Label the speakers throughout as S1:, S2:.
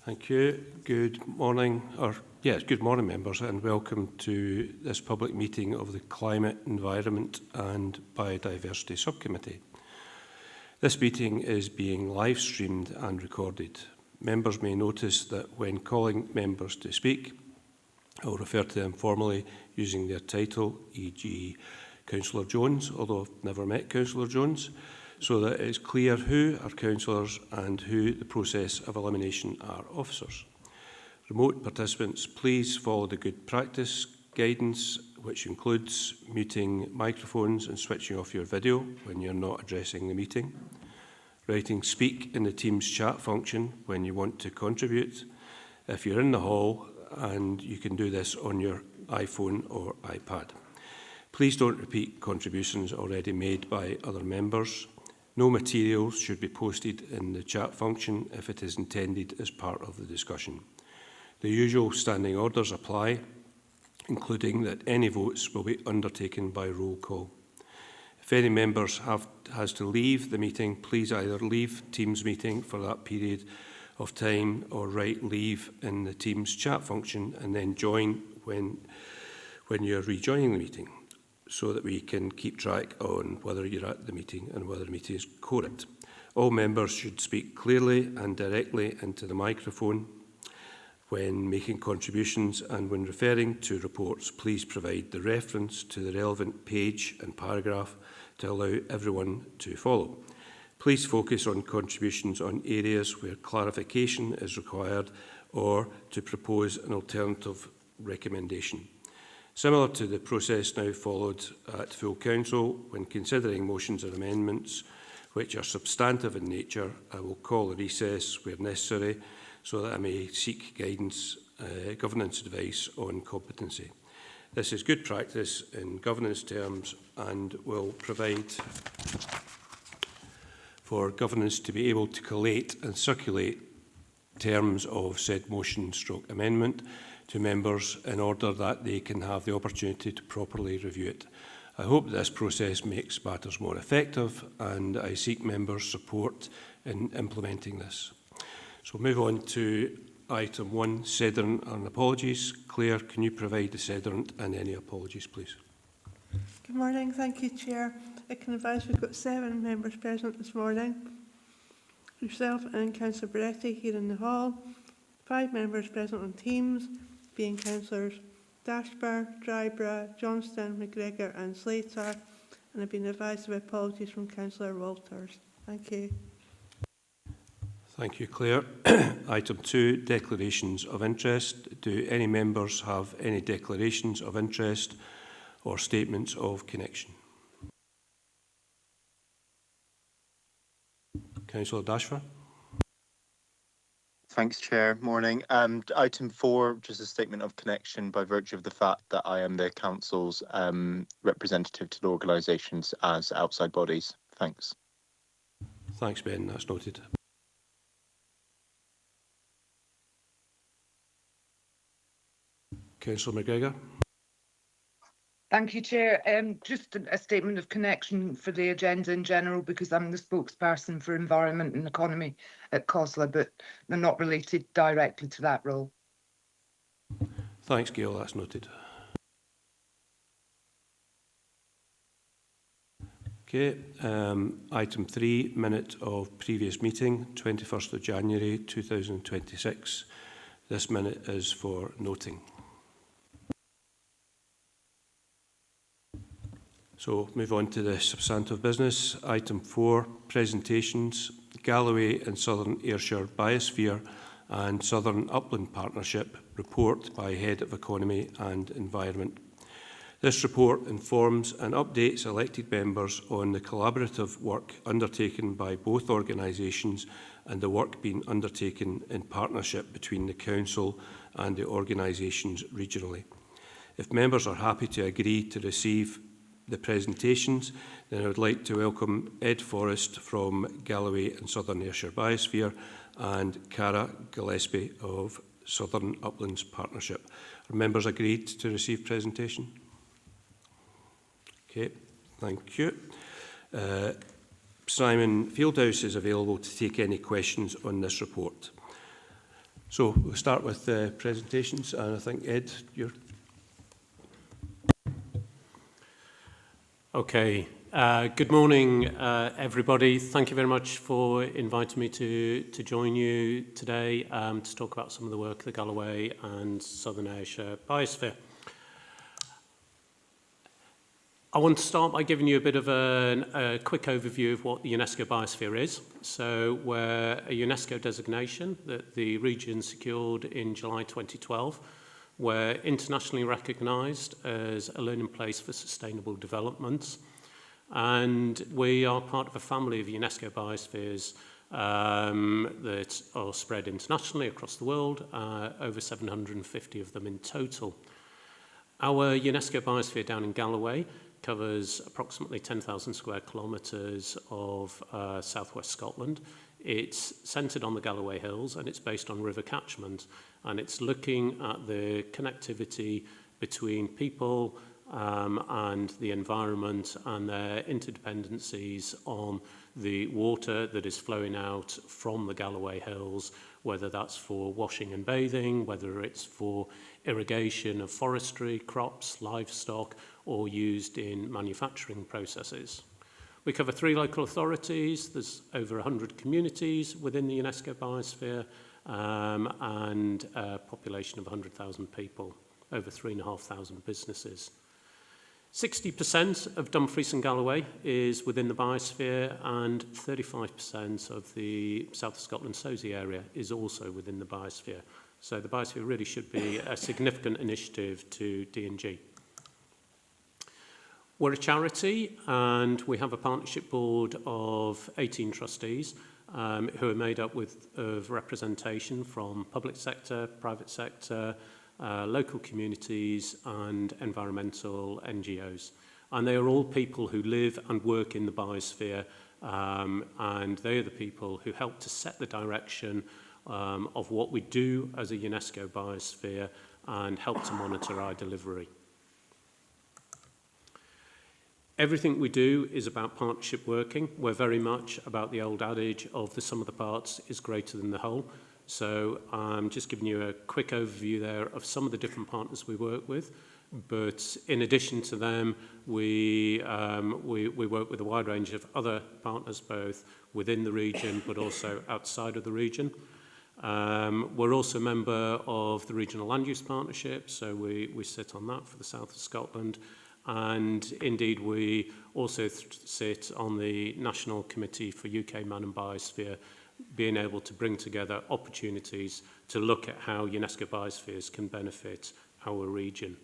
S1: Thank you. Good morning, good morning, members, and welcome to this public meeting of the Climate, Environment and Biodiversity Subcommittee. This meeting is being live streamed and recorded. Members may notice that when calling members to speak, I will refer to them formally using their title, e.g. Councillor Jones, although I've never met Councillor Jones, so that it is clear who are councillors and who the process of elimination are officers. Remote participants, please follow the good practice guidance, which includes muting microphones and switching off your video when you're not addressing the meeting, writing speak in the Teams chat function when you want to contribute, if you're in the hall, and you can do this on your iPhone or iPad. Please don't repeat contributions already made by other members. No materials should be posted in the chat function if it is intended as part of the discussion. The usual standing orders apply, including that any votes will be undertaken by roll call. If any members has to leave the meeting, please either leave Teams meeting for that period of time or write leave in the Teams chat function and then join when you're rejoining the meeting. so that we can keep track on whether you're at the meeting and whether the meeting is quorate. All members should speak clearly and directly into the microphone. When making contributions and when referring to reports, please provide the reference to the relevant page and paragraph to allow everyone to follow. Please focus on contributions on areas where clarification is required or to propose an alternative recommendation. Similar to the process now followed at full council, when considering motions or amendments which are substantive in nature, I will call a recess where necessary so that I may seek governance advice on competency. This is good practice in governance terms and will provide for governance to be able to collate and circulate terms of said motion/amendment to members in order that they can have the opportunity to properly review it. I hope this process makes matters more effective, and I seek members' support in implementing this. So we'll move on to item 1, Sedern and apologies. Claire, can you provide the Sedern and any apologies, please?
S2: Good morning. Thank you, Chair. I can advise we've got 7 members present this morning. Yourself and Councillor Beretti here in the hall. 5 members present on Teams, being Councillors Dashbar, Drybrough, Johnston, McGregor and Slater. And I've been advised of apologies from Councillor Walters. Thank you.
S1: Thank you, Claire. Item 2, declarations of interest. Do any members have any declarations of interest or statements of connection? Councillor Dashbar.
S3: Thanks, Chair. Morning. Item 4, just a statement of connection by virtue of the fact that I am the Council's representative to the organisations as outside bodies. Thanks.
S1: Thanks, Ben. That's noted. Councillor McGregor.
S4: Thank you, Chair. Just a statement of connection for the agenda in general, because I'm the spokesperson for Environment and Economy at COSLA, but they're not related directly to that role.
S1: Thanks, Gail. That's noted. Okay. Item 3, minute of previous meeting, 21st of January 2026. This minute is for noting. So move on to the substantive business. Item 4, presentations, Galloway and Southern Ayrshire Biosphere and Southern Upland Partnership report by Head of Economy and Environment. This report informs and updates elected members on the collaborative work undertaken by both organisations and the work being undertaken in partnership between the Council and the organisations regionally. If members are happy to agree to receive the presentations, then I would like to welcome Ed Forrest from Galloway and Southern Ayrshire Biosphere and Cara Gillespie of Southern Uplands Partnership. Are members agreed to receive presentation? Okay, thank you. Simon Fieldhouse is available to take any questions on this report. So we'll start with the presentations, and I think Ed, you're...
S5: Okay, good morning everybody. Thank you very much for inviting me to join you today to talk about some of the work of the Galloway and Southern Ayrshire Biosphere. I want to start by giving you a bit of a quick overview of what the UNESCO Biosphere is. So we're a UNESCO designation that the region secured in July 2012. We're internationally recognised as a learning place for sustainable development, and we are part of a family of UNESCO biospheres that are spread internationally across the world, over 750 of them in total. Our UNESCO biosphere down in Galloway covers approximately 10,000 square kilometres of southwest Scotland. It's centred on the Galloway Hills and it's based on river catchment, and it's looking at the connectivity between people and the environment and their interdependencies on the water that is flowing out from the Galloway Hills, whether that's for washing and bathing, whether it's for irrigation of forestry, crops, livestock, or used in manufacturing processes. We cover 3 local authorities, there's over 100 communities within the UNESCO biosphere, and a population of 100,000 people, over 3,500 businesses. 60% of Dumfries and Galloway is within the biosphere, and 35% of the South of Scotland SOSI area is also within the biosphere. So the biosphere really should be a significant initiative to D&G. We're a charity, and we have a partnership board of 18 trustees who are made up of representation from public sector, private sector, local communities and environmental NGOs. And they are all people who live and work in the biosphere, and they are the people who help to set the direction of what we do as a UNESCO biosphere and help to monitor our delivery. Everything we do is about partnership working. We're very much about the old adage of the sum of the parts is greater than the whole. So I'm just giving you a quick overview there of some of the different partners we work with. But in addition to them, we work with a wide range of other partners, both within the region but also outside of the region. We're also a member of the Regional Land Use Partnership, so we sit on that for the South of Scotland. And indeed, we also sit on the National Committee for UK Man and Biosphere, being able to bring together opportunities to look at how UNESCO biospheres can benefit our region.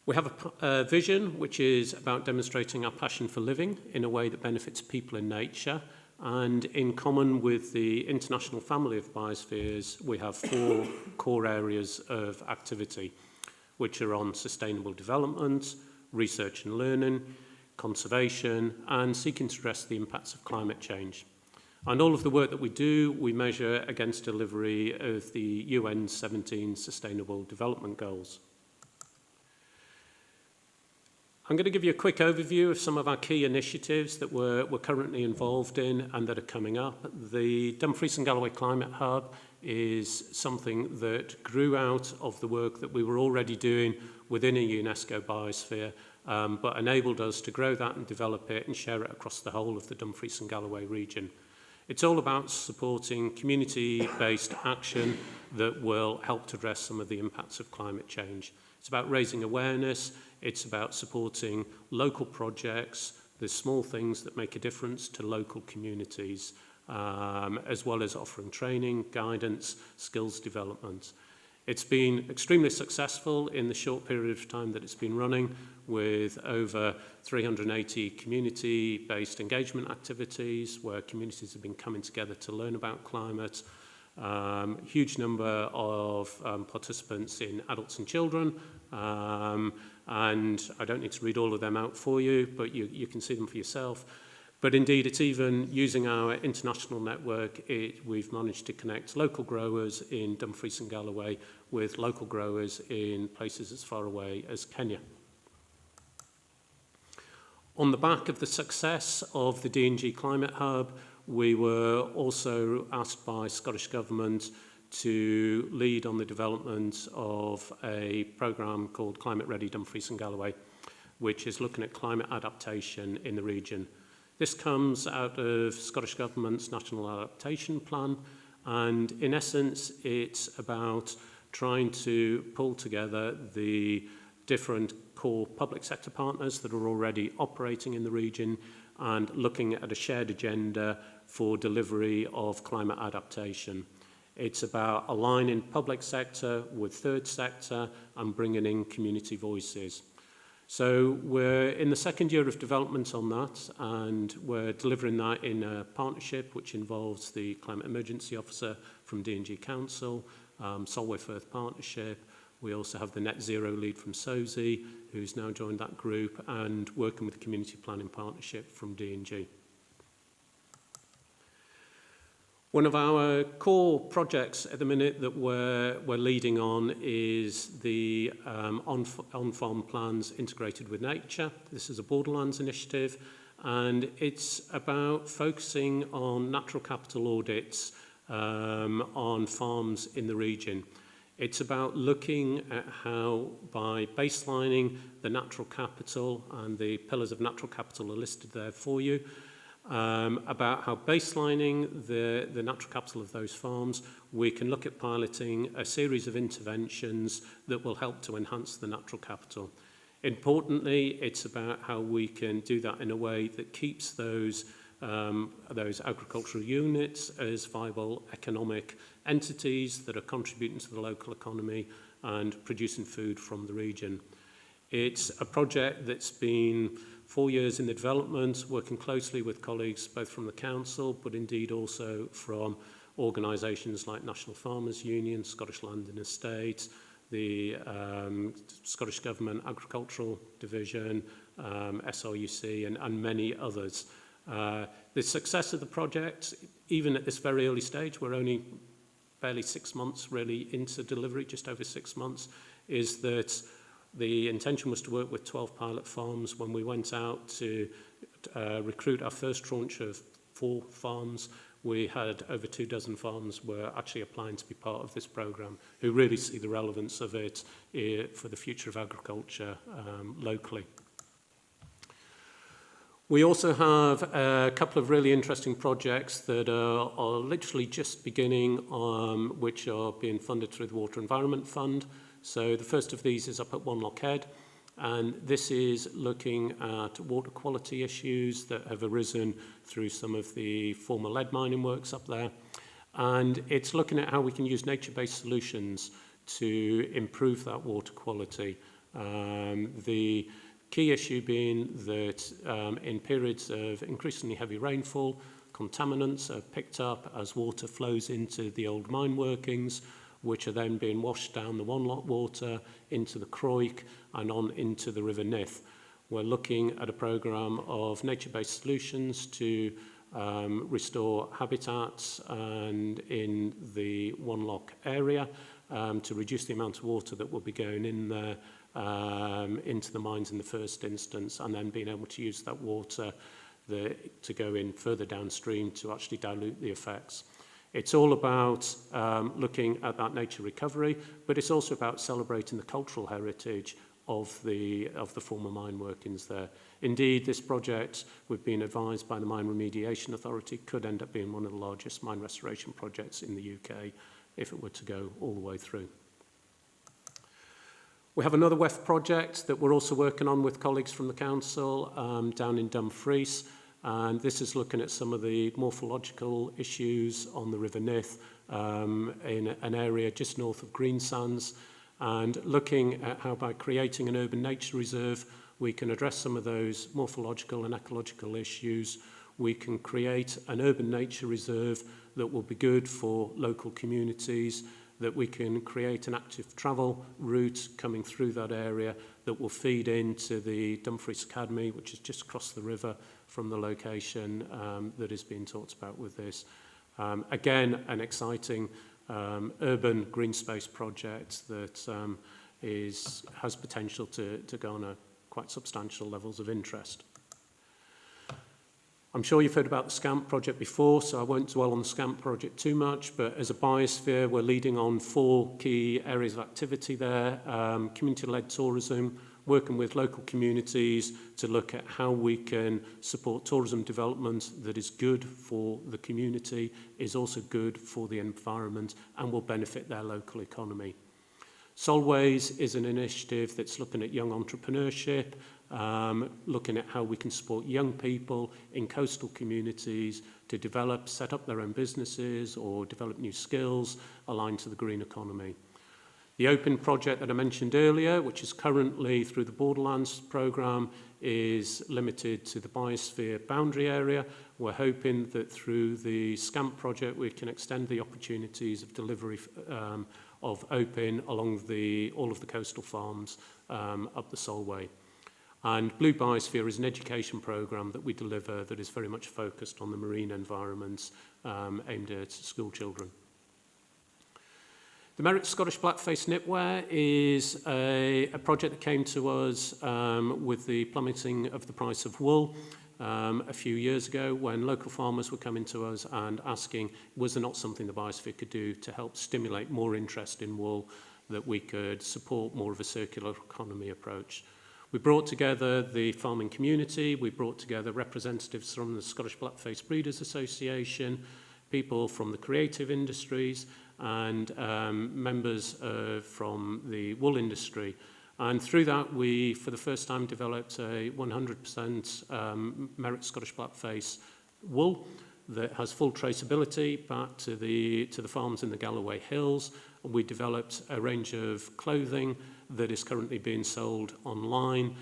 S5: We have a vision which is about demonstrating our passion for living in a way that benefits people and nature. And in common with the international family of biospheres, we have 4 core areas of activity, which are on sustainable development, research and learning, conservation, and seeking to address the impacts of climate change. And all of the work that we do, we measure against delivery of the UN 17 Sustainable Development Goals. I'm going to give you a quick overview of some of our key initiatives that we're currently involved in and that are coming up. The Dumfries and Galloway Climate Hub is something that grew out of the work that we were already doing within a UNESCO biosphere, but enabled us to grow that and develop it and share it across the whole of the Dumfries and Galloway region. It's all about supporting community-based action that will help to address some of the impacts of climate change. It's about raising awareness, it's about supporting local projects, the small things that make a difference to local communities, as well as offering training, guidance, skills development. It's been extremely successful in the short period of time that it's been running, with over 380 community-based engagement activities where communities have been coming together to learn about climate. Huge number of participants in adults and children, and I don't need to read all of them out for you, but you can see them for yourself. But indeed, it's even using our international network, we've managed to connect local growers in Dumfries and Galloway with local growers in places as far away as Kenya. On the back of the success of the D&G Climate Hub, we were also asked by Scottish Government to lead on the development of a programme called Climate Ready Dumfries and Galloway, which is looking at climate adaptation in the region. This comes out of Scottish Government's National Adaptation Plan, and in essence, it's about trying to pull together the different core public sector partners that are already operating in the region and looking at a shared agenda for delivery of climate adaptation. It's about aligning public sector with third sector and bringing in community voices. So we're in the second year of development on that, and we're delivering that in a partnership which involves the Climate Emergency Officer from D&G Council, Solway Firth Partnership. We also have the Net Zero lead from SOSI, who's now joined that group, and working with the Community Planning Partnership from D&G. One of our core projects at the minute that we're leading on is the on-farm plans integrated with nature. This is a Borderlands initiative, and it's about focusing on natural capital audits on farms in the region. It's about looking at how, by baselining the natural capital, and the pillars of natural capital are listed there for you, about how baselining the natural capital of those farms, we can look at piloting a series of interventions that will help to enhance the natural capital. Importantly, it's about how we can do that in a way that keeps those agricultural units as viable economic entities that are contributing to the local economy and producing food from the region. It's a project that's been 4 years in the development, working closely with colleagues both from the council, but indeed also from organisations like National Farmers Union, Scottish Land and Estates, the Scottish Government Agricultural Division, SRUC, and many others. The success of the project, even at this very early stage, we're only barely 6 months really into delivery, just over 6 months, is that the intention was to work with 12 pilot farms. When we went out to recruit our first tranche of 4 farms, we had over 24 farms were actually applying to be part of this programme, who really see the relevance of it for the future of agriculture locally. We also have a couple of really interesting projects that are literally just beginning, which are being funded through the Water Environment Fund. So the first of these is up at One Loch Head, and this is looking at water quality issues that have arisen through some of the former lead mining works up there. And it's looking at how we can use nature-based solutions to improve that water quality. The key issue being that in periods of increasingly heavy rainfall, contaminants are picked up as water flows into the old mine workings, which are then being washed down the One Loch water into the Croik and on into the River Nith. We're looking at a programme of nature-based solutions to restore habitats and in the One Loch area to reduce the amount of water that will be going in there into the mines in the first instance, and then being able to use that water to go in further downstream to actually dilute the effects. It's all about looking at that nature recovery, but it's also about celebrating the cultural heritage of the former mine workings there. Indeed, this project, we've been advised by the Mine Remediation Authority, could end up being one of the largest mine restoration projects in the UK if it were to go all the way through. We have another WEF project that we're also working on with colleagues from the council down in Dumfries, and this is looking at some of the morphological issues on the River Nith in an area just north of Greensands, and looking at how by creating an urban nature reserve we can address some of those morphological and ecological issues. We can create an urban nature reserve that will be good for local communities, that we can create an active travel route coming through that area that will feed into the Dumfries Academy, which is just across the river from the location that is being talked about with this. Again, an exciting urban green space project that has potential to garner quite substantial levels of interest. I'm sure you've heard about the SCAMP project before, so I won't dwell on the SCAMP project too much, but as a biosphere, we're leading on 4 key areas of activity there. Community-led tourism, working with local communities to look at how we can support tourism development that is good for the community, is also good for the environment, and will benefit their local economy. Solways is an initiative that's looking at young entrepreneurship, looking at how we can support young people in coastal communities to develop, set up their own businesses or develop new skills aligned to the green economy. The Open project that I mentioned earlier, which is currently through the Borderlands programme, is limited to the biosphere boundary area. We're hoping that through the SCAMP project we can extend the opportunities of delivery of Open along all of the coastal farms up the Solway. And Blue Biosphere is an education programme that we deliver that is very much focused on the marine environments aimed at school children. The Merit Scottish Blackface Knitwear is a project that came to us with the plummeting of the price of wool. a few years ago when local farmers were coming to us and asking, was there not something the biosphere could do to help stimulate more interest in wool, that we could support more of a circular economy approach. We brought together the farming community, we brought together representatives from the Scottish Blackface Breeders Association, people from the creative industries, and members from the wool industry. And through that, we, for the first time, developed a 100% Merit Scottish Blackface wool that has full traceability back to the farms in the Galloway Hills. We developed a range of clothing that is currently being sold online.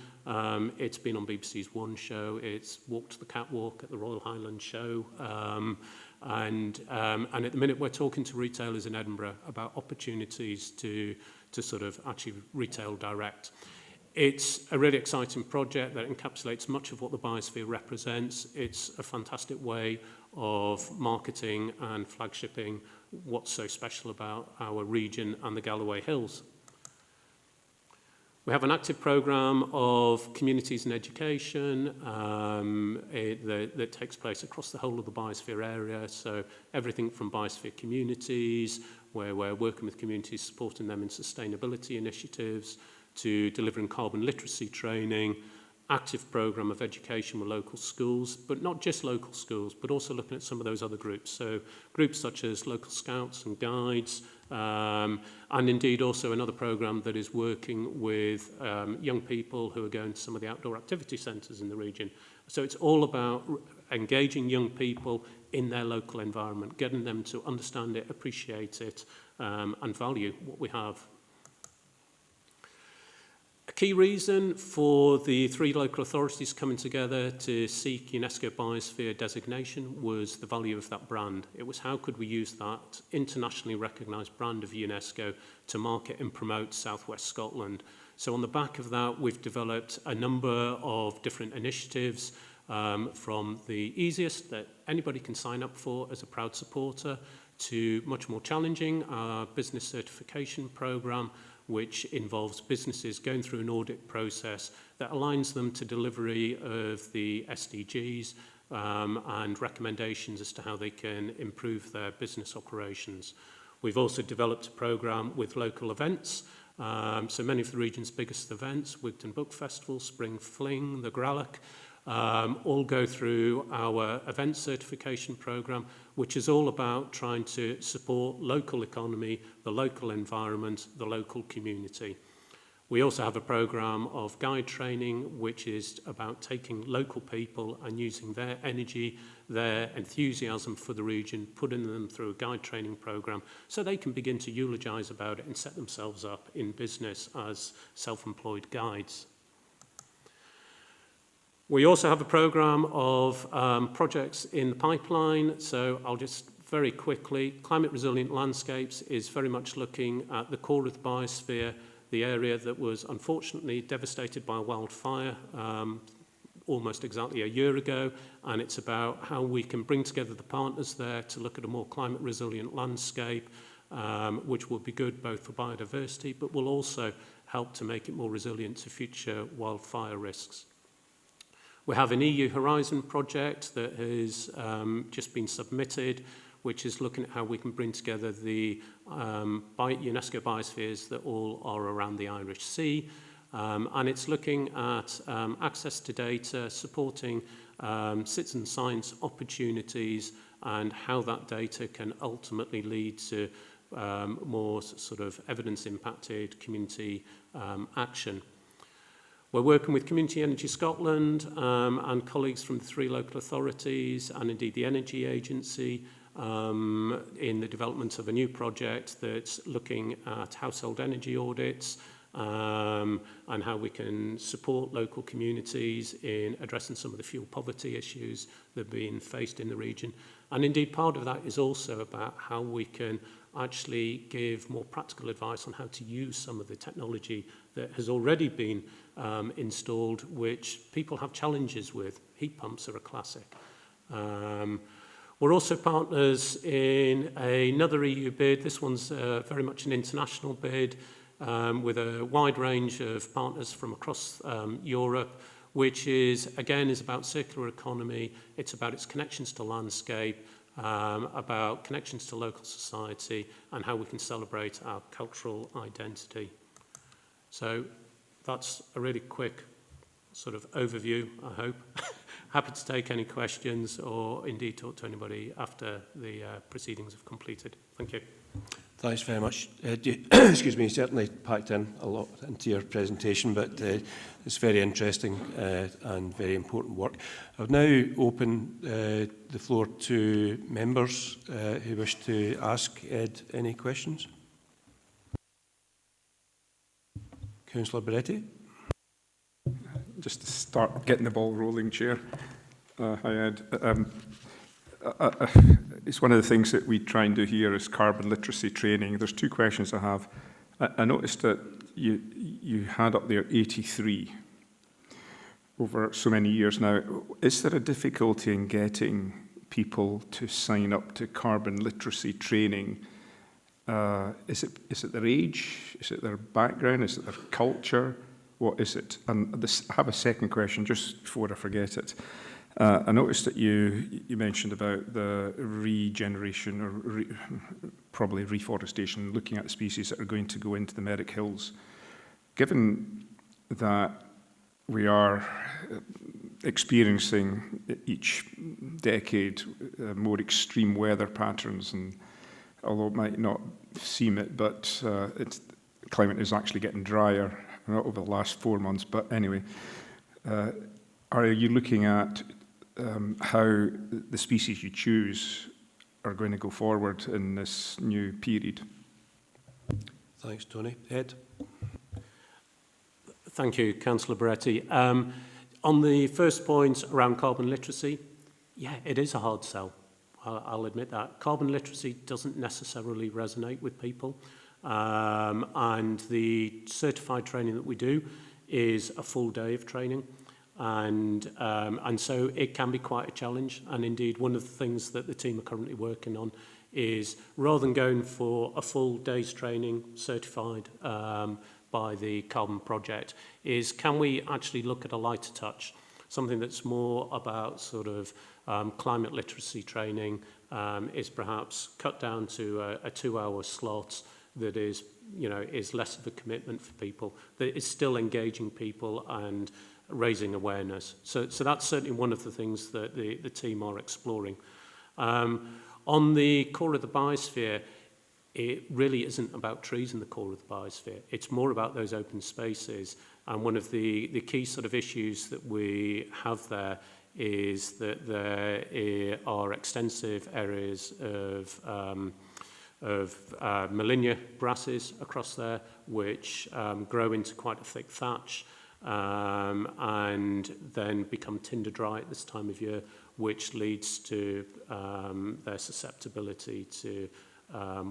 S5: It's been on BBC's One Show. It's walked the catwalk at the Royal Highland Show. And at the minute, we're talking to retailers in Edinburgh about opportunities to sort of actually retail direct. It's a really exciting project that encapsulates much of what the biosphere represents. It's a fantastic way of marketing and flagshipping what's so special about our region and the Galloway Hills. We have an active programme of communities and education that takes place across the whole of the biosphere area. So everything from biosphere communities, where we're working with communities, supporting them in sustainability initiatives, to delivering carbon literacy training, active programme of education with local schools, but not just local schools, but also looking at some of those other groups. So groups such as local scouts and guides, and indeed also another programme that is working with young people who are going to some of the outdoor activity centres in the region. So it's all about engaging young people in their local environment, getting them to understand it, appreciate it, and value what we have. A key reason for the 3 local authorities coming together to seek UNESCO Biosphere designation was the value of that brand. It was how could we use that internationally recognised brand of UNESCO to market and promote South West Scotland. So on the back of that, we've developed a number of different initiatives, from the easiest that anybody can sign up for as a proud supporter to much more challenging, our business certification programme, which involves businesses going through an audit process that aligns them to delivery of the SDGs and recommendations as to how they can improve their business operations. We've also developed a programme with local events. So many of the region's biggest events, Wigton Book Festival, Spring Fling, the Gralloch, all go through our event certification programme, which is all about trying to support local economy, the local environment, the local community. We also have a programme of guide training, which is about taking local people and using their energy, their enthusiasm for the region, putting them through a guide training programme so they can begin to eulogise about it and set themselves up in business as self-employed guides. We also have a programme of projects in the pipeline, so I'll just very quickly, Climate Resilient Landscapes is very much looking at the core of the biosphere, the area that was unfortunately devastated by a wildfire almost exactly a year ago, and it's about how we can bring together the partners there to look at a more climate resilient landscape, which will be good both for biodiversity, but will also help to make it more resilient to future wildfire risks. We have an EU Horizon project that has just been submitted, which is looking at how we can bring together the UNESCO biospheres that all are around the Irish Sea. And it's looking at access to data, supporting citizen science opportunities, and how that data can ultimately lead to more sort of evidence-impacted community action. We're working with Community Energy Scotland and colleagues from the 3 local authorities and indeed the Energy Agency in the development of a new project that's looking at household energy audits and how we can support local communities in addressing some of the fuel poverty issues that are being faced in the region. And indeed part of that is also about how we can actually give more practical advice on how to use some of the technology that has already been installed, which people have challenges with. Heat pumps are a classic. We're also partners in another EU bid. This one's very much an international bid with a wide range of partners from across Europe, which is, again, is about circular economy. It's about its connections to landscape, about connections to local society, and how we can celebrate our cultural identity. So that's a really quick sort of overview, I hope. Happy to take any questions or indeed talk to anybody after the proceedings have completed. Thank you.
S1: Thanks very much. Excuse me, certainly packed in a lot into your presentation, but it's very interesting and very important work. I've now opened the floor to members who wish to ask Ed any questions. Councillor Beretti.
S6: Just to start getting the ball rolling, Chair. Hi, Ed. It's one of the things that we try and do here is carbon literacy training. There's two questions I have. I noticed that you had up there 83 over so many years now. Is there a difficulty in getting people to sign up to carbon literacy training? Is it their age? Is it their background? Is it their culture? What is it? And I have a second question just before I forget it. I noticed that you mentioned about the regeneration or probably reforestation, looking at species that are going to go into the Merrick Hills. Given that we are experiencing each decade more extreme weather patterns, and although it might not seem it, but the climate is actually getting drier, not over the last 4 months, but anyway, are you looking at how the species you choose are going to go forward in this new period?
S1: Thanks, Tony. Ed?
S5: Thank you, Councillor Beretti. On the first point around carbon literacy, yeah, it is a hard sell. I'll admit that. Carbon literacy doesn't necessarily resonate with people. And the certified training that we do is a full day of training. And so it can be quite a challenge. And indeed, one of the things that the team are currently working on is, rather than going for a full day's training certified by the Carbon Project, is can we actually look at a lighter touch, something that's more about sort of climate literacy training, is perhaps cut down to a 2-hour slot that is, is less of a commitment for people, that is still engaging people and raising awareness. So that's certainly one of the things that the team are exploring. On the core of the biosphere, it really isn't about trees in the core of the biosphere. It's more about those open spaces. And one of the key sort of issues that we have there is that there are extensive areas of Molinia grasses across there, which grow into quite a thick thatch, and then become tinder dry at this time of year, which leads to their susceptibility to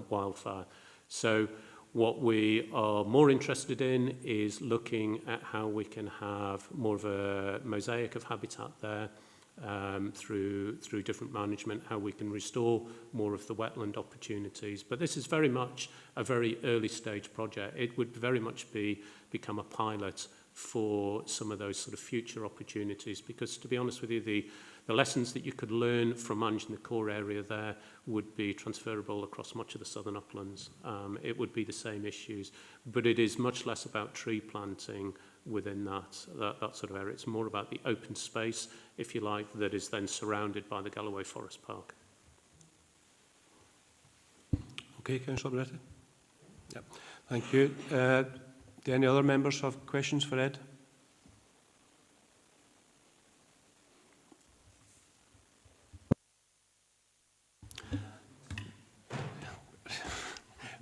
S5: wildfire. So what we are more interested in is looking at how we can have more of a mosaic of habitat there, through different management, how we can restore more of the wetland opportunities. But this is very much a very early stage project. It would very much become a pilot for some of those sort of future opportunities, because to be honest with you, the lessons that you could learn from managing the core area there would be transferable across much of the southern uplands. It would be the same issues, but it is much less about tree planting within that sort of area. It's more about the open space, if you like, that is then surrounded by the Galloway Forest Park.
S1: Okay, Councillor Beretti. Yep. Thank you. Do any other members have questions for Ed?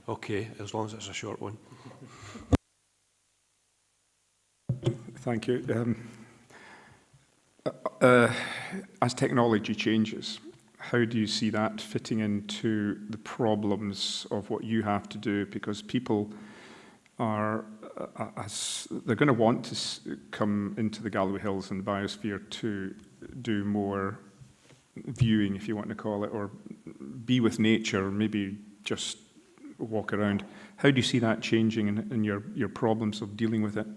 S1: Okay, as long as it's a short one.
S6: Thank you. As technology changes, how do you see that fitting into the problems of what you have to do? Because people are, they're going to want to come into the Galloway Hills and the biosphere to do more viewing, if you want to call it, or be with nature, or maybe just walk around. How do you see that changing in your problems of dealing with it?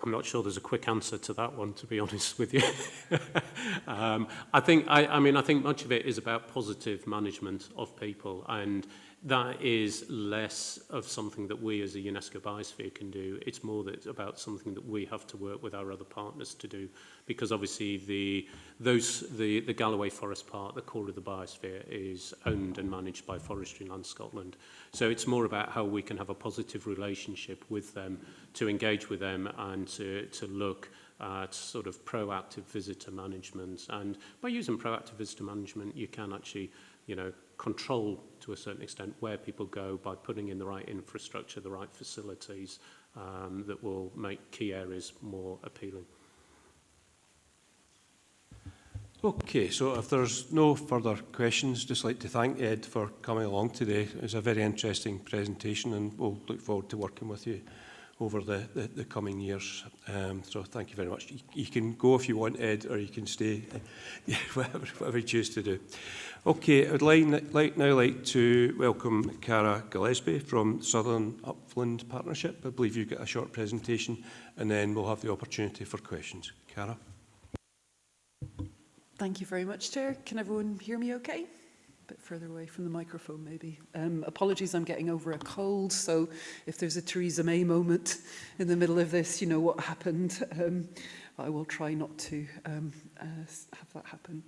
S5: I'm not sure there's a quick answer to that one, to be honest with you. I think much of it is about positive management of people, and that is less of something that we as a UNESCO biosphere can do. It's more that it's about something that we have to work with our other partners to do, because obviously the Galloway Forest Park, the core of the biosphere, is owned and managed by Forestry Land Scotland. So it's more about how we can have a positive relationship with them, to engage with them, and to look at sort of proactive visitor management. And by using proactive visitor management, you can actually, control to a certain extent where people go by putting in the right infrastructure, the right facilities that will make key areas more appealing.
S1: Okay, so if there's no further questions, just like to thank Ed for coming along today. It was a very interesting presentation, and we'll look forward to working with you over the coming years. So thank you very much. You can go if you want, Ed, or you can stay, whatever you choose to do. Okay, I would like to welcome Cara Gillespie from Southern Upland Partnership. I believe you've got a short presentation, and then we'll have the opportunity for questions. Cara.
S7: Thank you very much, Chair. Can everyone hear me okay? A bit further away from the microphone, maybe. Apologies, I'm getting over a cold, so if there's a Theresa May moment in the middle of this, you know what happened. I will try not to have that happen.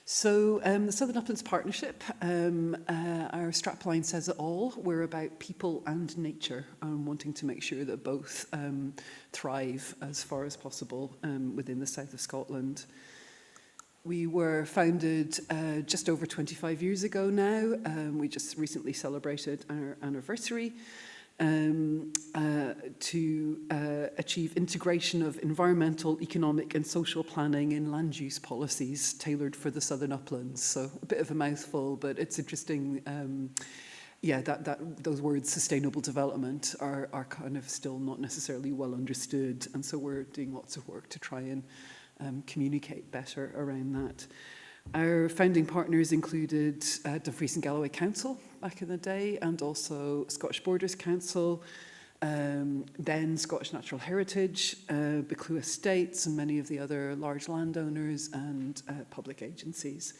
S7: So the Southern Uplands Partnership, our strapline says it all. We're about people and nature, and wanting to make sure that both thrive as far as possible within the south of Scotland. We were founded just over 25 years ago now. We just recently celebrated our anniversary to achieve integration of environmental, economic and social planning in land use policies tailored for the Southern Uplands. So a bit of a mouthful, but it's interesting. Those words, sustainable development, are kind of still not necessarily well understood. And so we're doing lots of work to try and communicate better around that. Our founding partners included Dumfries and Galloway Council back in the day, and also Scottish Borders Council, then Scottish Natural Heritage, Buccleuch Estates, and many of the other large landowners and public agencies,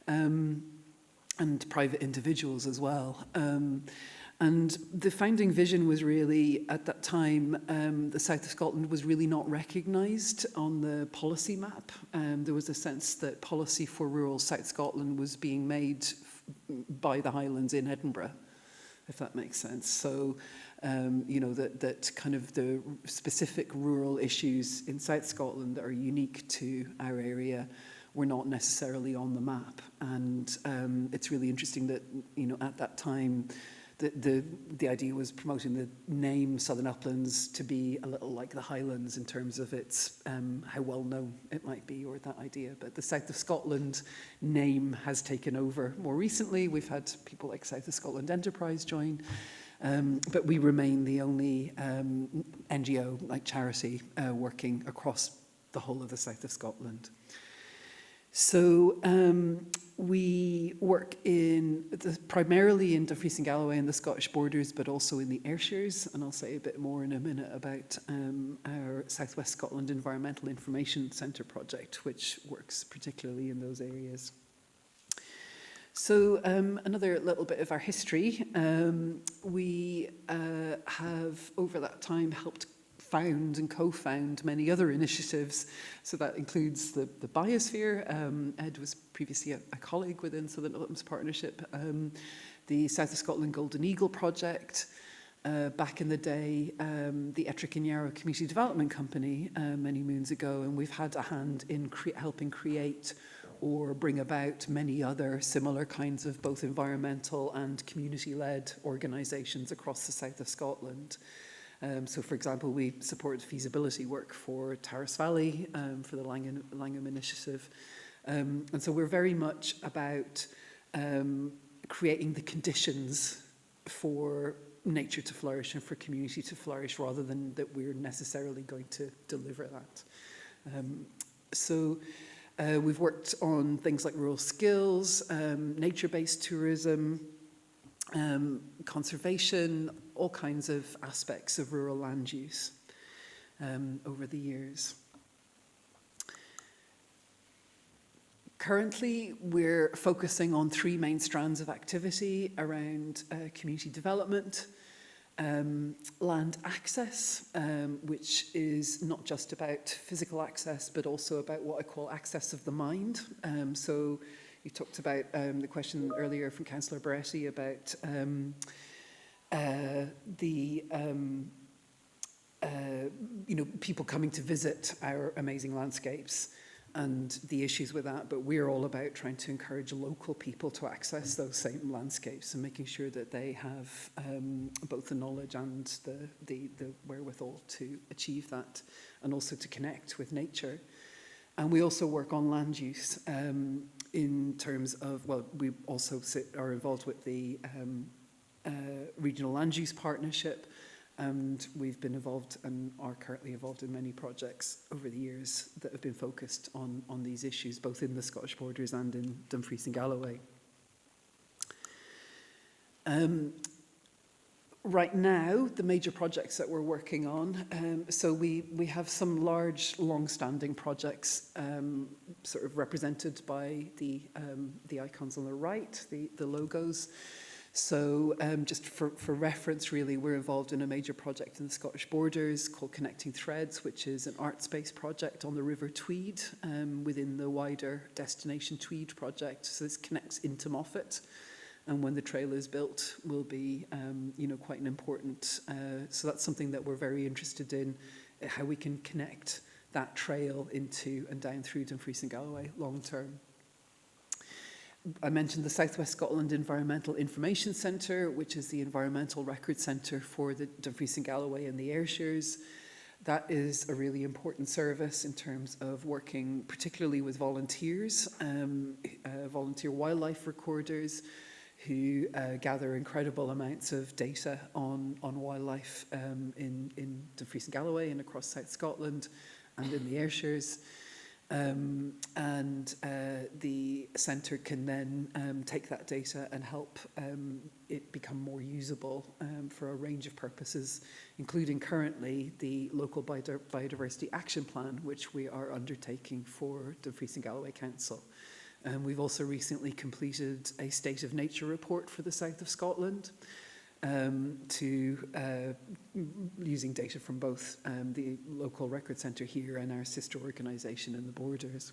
S7: and private individuals as well. And the founding vision was really, at that time, the south of Scotland was really not recognised on the policy map. There was a sense that policy for rural South Scotland was being made by the Highlands in Edinburgh, if that makes sense. So, that kind of the specific rural issues in South Scotland that are unique to our area were not necessarily on the map. And it's really interesting that, at that time, the idea was promoting the name Southern Uplands to be a little like the Highlands in terms of its how well known it might be, or that idea. But the South of Scotland name has taken over more recently. We've had people like South of Scotland Enterprise join, but we remain the only NGO, like charity, working across the whole of the South of Scotland. So we work primarily in Dumfries and Galloway and the Scottish Borders, but also in the Ayrshires, and I'll say a bit more in a minute about our South West Scotland Environmental Information Centre project, which works particularly in those areas. So another little bit of our history. We have, over that time, helped found and co-found many other initiatives. So that includes the Biosphere. Ed was previously a colleague within Southern Uplands Partnership. The South of Scotland Golden Eagle project. Back in the day, the Ettrick and Yarrow Community Development Company many moons ago. And we've had a hand in helping create or bring about many other similar kinds of both environmental and community-led organisations across the south of Scotland. So, for example, we support feasibility work for Tarras Valley, for the Langham Initiative. And so we're very much about creating the conditions for nature to flourish and for community to flourish, rather than that we're necessarily going to deliver that. We've worked on things like rural skills, nature-based tourism, conservation, all kinds of aspects of rural land use. over the years. Currently, we're focusing on 3 main strands of activity around community development, land access, which is not just about physical access, but also about what I call access of the mind. So you talked about the question earlier from Councillor Beretti about people coming to visit our amazing landscapes and the issues with that, but we're all about trying to encourage local people to access those same landscapes and making sure that they have both the knowledge and the wherewithal to achieve that, and also to connect with nature. And we also work on land use in terms of, well, we also are involved with the Regional Land Use Partnership, and we've been involved and are currently involved in many projects over the years that have been focused on these issues, both in the Scottish Borders and in Dumfries and Galloway. Right now, the major projects that we're working on, so we have some large, long-standing projects sort of represented by the icons on the right, the logos. So just for reference, really, we're involved in a major project in the Scottish Borders called Connecting Threads, which is an arts-based project on the River Tweed within the wider Destination Tweed project. So this connects into Moffat, and when the trail is built, will be, quite an important. So that's something that we're very interested in, how we can connect that trail into and down through Dumfries and Galloway long term. I mentioned the South West Scotland Environmental Information Centre, which is the environmental record centre for the Dumfries and Galloway and the Ayrshires. That is a really important service in terms of working particularly with volunteers, volunteer wildlife recorders who gather incredible amounts of data on wildlife in Dumfries and Galloway and across South Scotland and in the Ayrshires. The centre can then take that data and help it become more usable for a range of purposes, including currently the local biodiversity action plan, which we are undertaking for Dumfries and Galloway Council. We've also recently completed a state of nature report for the south of Scotland, using data from both the local record centre here and our sister organisation in the Borders.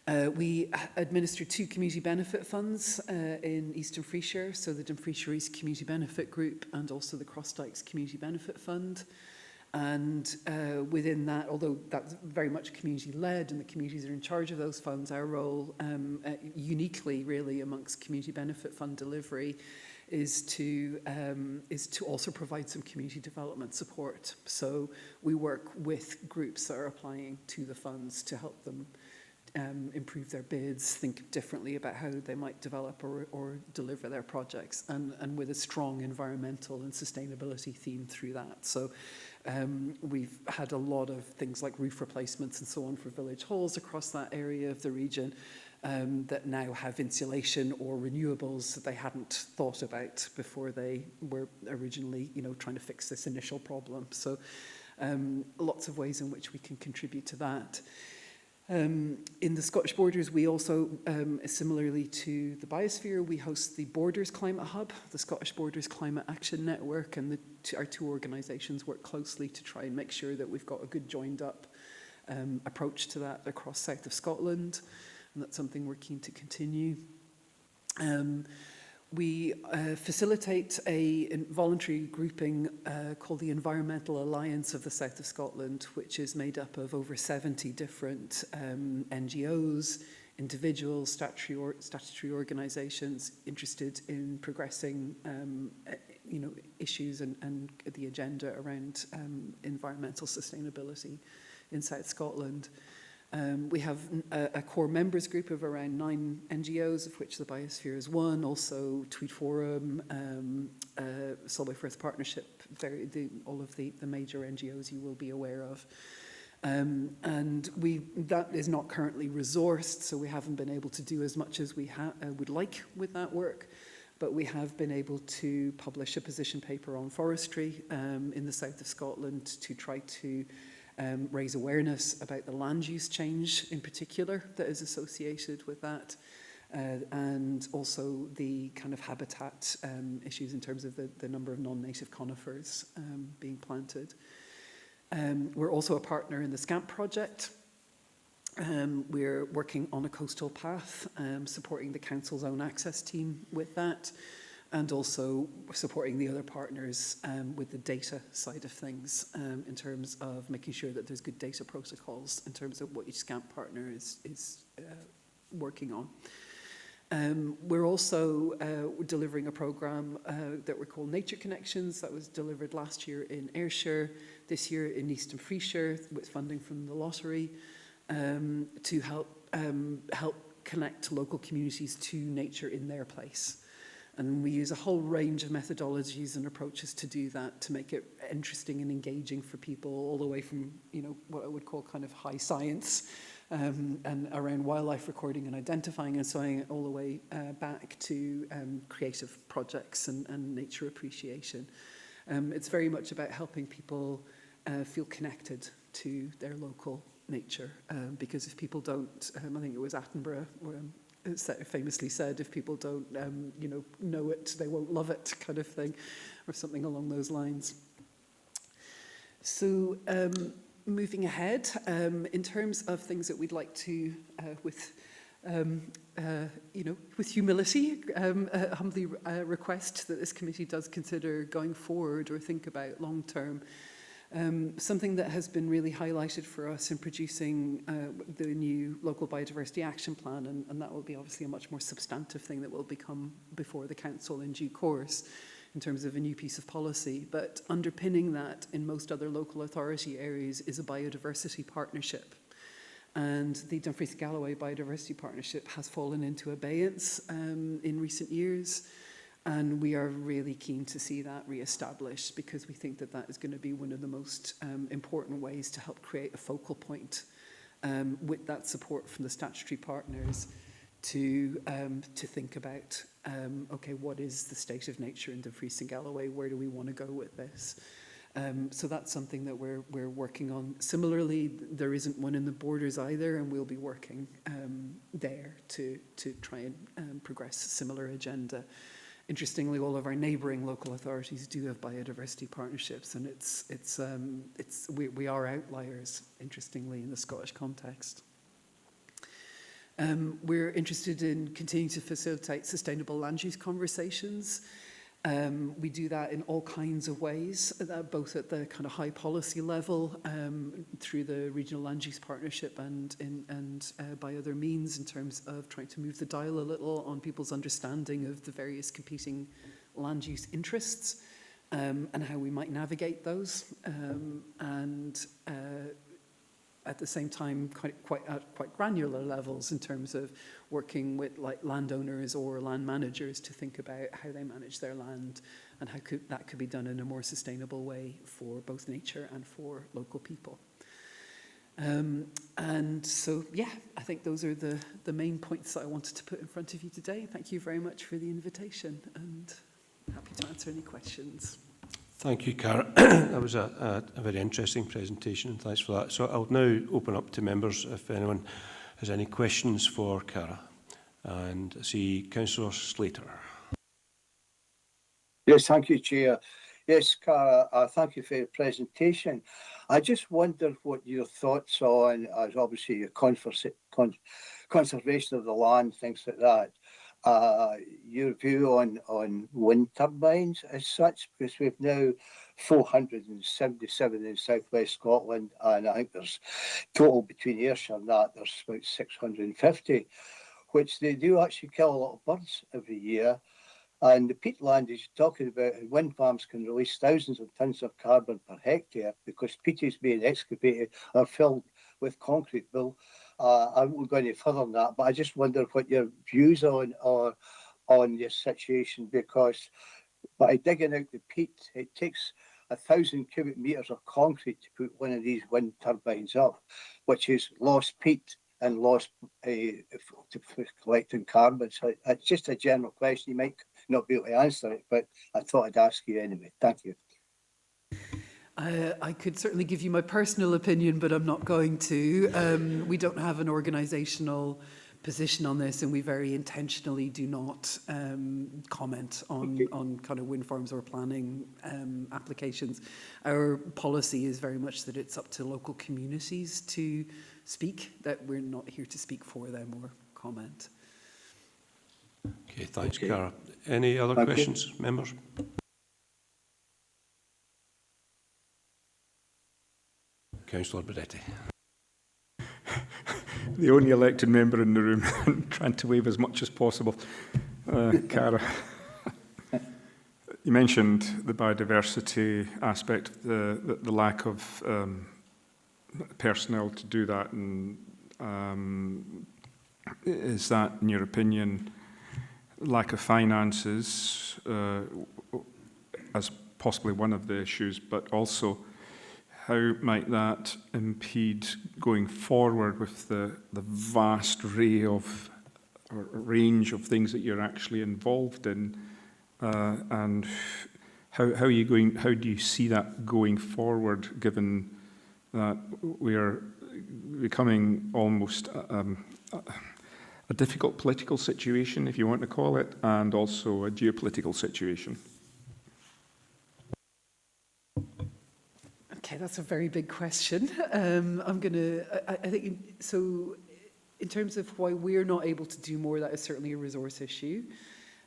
S7: We administer 2 community benefit funds in East Dumfriesshire, so the Dumfriesshire East Community Benefit Group and also the Cross Dykes Community Benefit Fund. And within that, although that's very much community-led and the communities are in charge of those funds, our role uniquely really amongst community benefit fund delivery is to also provide some community development support. So we work with groups that are applying to the funds to help them improve their bids, think differently about how they might develop or deliver their projects, and with a strong environmental and sustainability theme through that. So we've had a lot of things like roof replacements and so on for village halls across that area of the region that now have insulation or renewables that they hadn't thought about before they were originally, trying to fix this initial problem. So lots of ways in which we can contribute to that. In the Scottish Borders, we also, similarly to the Biosphere, we host the Borders Climate Hub, the Scottish Borders Climate Action Network, and our 2 organisations work closely to try and make sure that we've got a good joined-up approach to that across south of Scotland, and that's something we're keen to continue. We facilitate a voluntary grouping called the Environmental Alliance of the South of Scotland, which is made up of over 70 different NGOs, individuals, statutory organisations interested in progressing issues and the agenda around environmental sustainability in South Scotland. We have a core members group of around 9 NGOs, of which the Biosphere is one, also Tweed Forum, Solway Firth Partnership, all of the major NGOs you will be aware of. And that is not currently resourced, so we haven't been able to do as much as we would like with that work. but we have been able to publish a position paper on forestry in the south of Scotland to try to raise awareness about the land use change in particular that is associated with that, and also the kind of habitat issues in terms of the number of non-native conifers being planted. We're also a partner in the SCAMP project. We're working on a coastal path, supporting the council's own access team with that, and also supporting the other partners with the data side of things in terms of making sure that there's good data protocols in terms of what each SCAMP partner is working on. We're also delivering a programme that we call Nature Connections that was delivered last year in Ayrshire, this year in East and Freeshire with funding from the lottery to help connect local communities to nature in their place. And we use a whole range of methodologies and approaches to do that, to make it interesting and engaging for people, all the way from, you know, what I would call kind of high science and around wildlife recording and identifying, and so on, all the way back to creative projects and nature appreciation. It's very much about helping people feel connected to their local nature, because if people don't, I think it was Attenborough famously said, if people don't know it, they won't love it, kind of thing, or something along those lines. So moving ahead, in terms of things that we'd like to, with humility, humbly request that this committee does consider going forward or think about long term. Something that has been really highlighted for us in producing the new local biodiversity action plan, and that will be obviously a much more substantive thing that will become before the council in due course in terms of a new piece of policy. But underpinning that in most other local authority areas is a biodiversity partnership. And the Dumfries and Galloway Biodiversity Partnership has fallen into abeyance in recent years. And we are really keen to see that re-established, because we think that that is going to be one of the most important ways to help create a focal point with that support from the statutory partners to think about, okay, what is the state of nature in Dumfries and Galloway? Where do we want to go with this? So that's something that we're working on. Similarly, there isn't one in the Borders either, and we'll be working there to try and progress a similar agenda. Interestingly, all of our neighbouring local authorities do have biodiversity partnerships, and we are outliers, interestingly, in the Scottish context. We're interested in continuing to facilitate sustainable land use conversations. We do that in all kinds of ways, both at the kind of high policy level, through the regional land use partnership and by other means, in terms of trying to move the dial a little on people's understanding of the various competing land use interests and how we might navigate those, and at the same time quite granular levels in terms of working with like landowners or land managers to think about how they manage their land and how that could be done in a more sustainable way for both nature and for local people. And so, yeah, I think those are the main points that I wanted to put in front of you today. Thank you very much for the invitation, and happy to answer any questions.
S1: Thank you, Cara. That was a very interesting presentation, and thanks for that. So I'll now open up to members if anyone has any questions for Cara. And I see Councillor Slater.
S8: Yes, thank you, Chair. Yes, Cara, thank you for your presentation. I just wondered what your thoughts on, as obviously your conservation of the land, things like that, your view on wind turbines as such, because we've now 477 in southwest Scotland, and I think there's total between Ayrshire and that, there's about 650, which they do actually kill a lot of birds every year. And the peatland is talking about how wind farms can release thousands of tons of carbon per hectare because peat is being excavated or filled with concrete. Well, I won't go any further than that, but I just wonder what your views on your situation, because by digging out the peat, it takes 1,000 cubic metres of concrete to put one of these wind turbines up, which is lost peat and lost to collecting carbon. So it's just a general question. You might not be able to answer it, but I thought I'd ask you anyway. Thank you.
S7: I could certainly give you my personal opinion, but I'm not going to. We don't have an organisational position on this, and we very intentionally do not comment on kind of wind farms or planning applications. Our policy is very much that it's up to local communities to speak, that we're not here to speak for them or comment.
S1: Okay, thanks, Cara. Any other questions, members? Councillor Beretti.
S6: The only elected member in the room, trying to wave as much as possible. Cara, you mentioned the biodiversity aspect, the lack of personnel to do that, and is that, in your opinion, lack of finances as possibly one of the issues, but also how might that impede going forward with the vast array of or range of things that you're actually involved in, and how are you going? How do you see that going forward, given that we are becoming almost a difficult political situation, if you want to call it, and also a geopolitical situation?
S7: Okay, that's a very big question. I think, so in terms of why we're not able to do more, that is certainly a resource issue.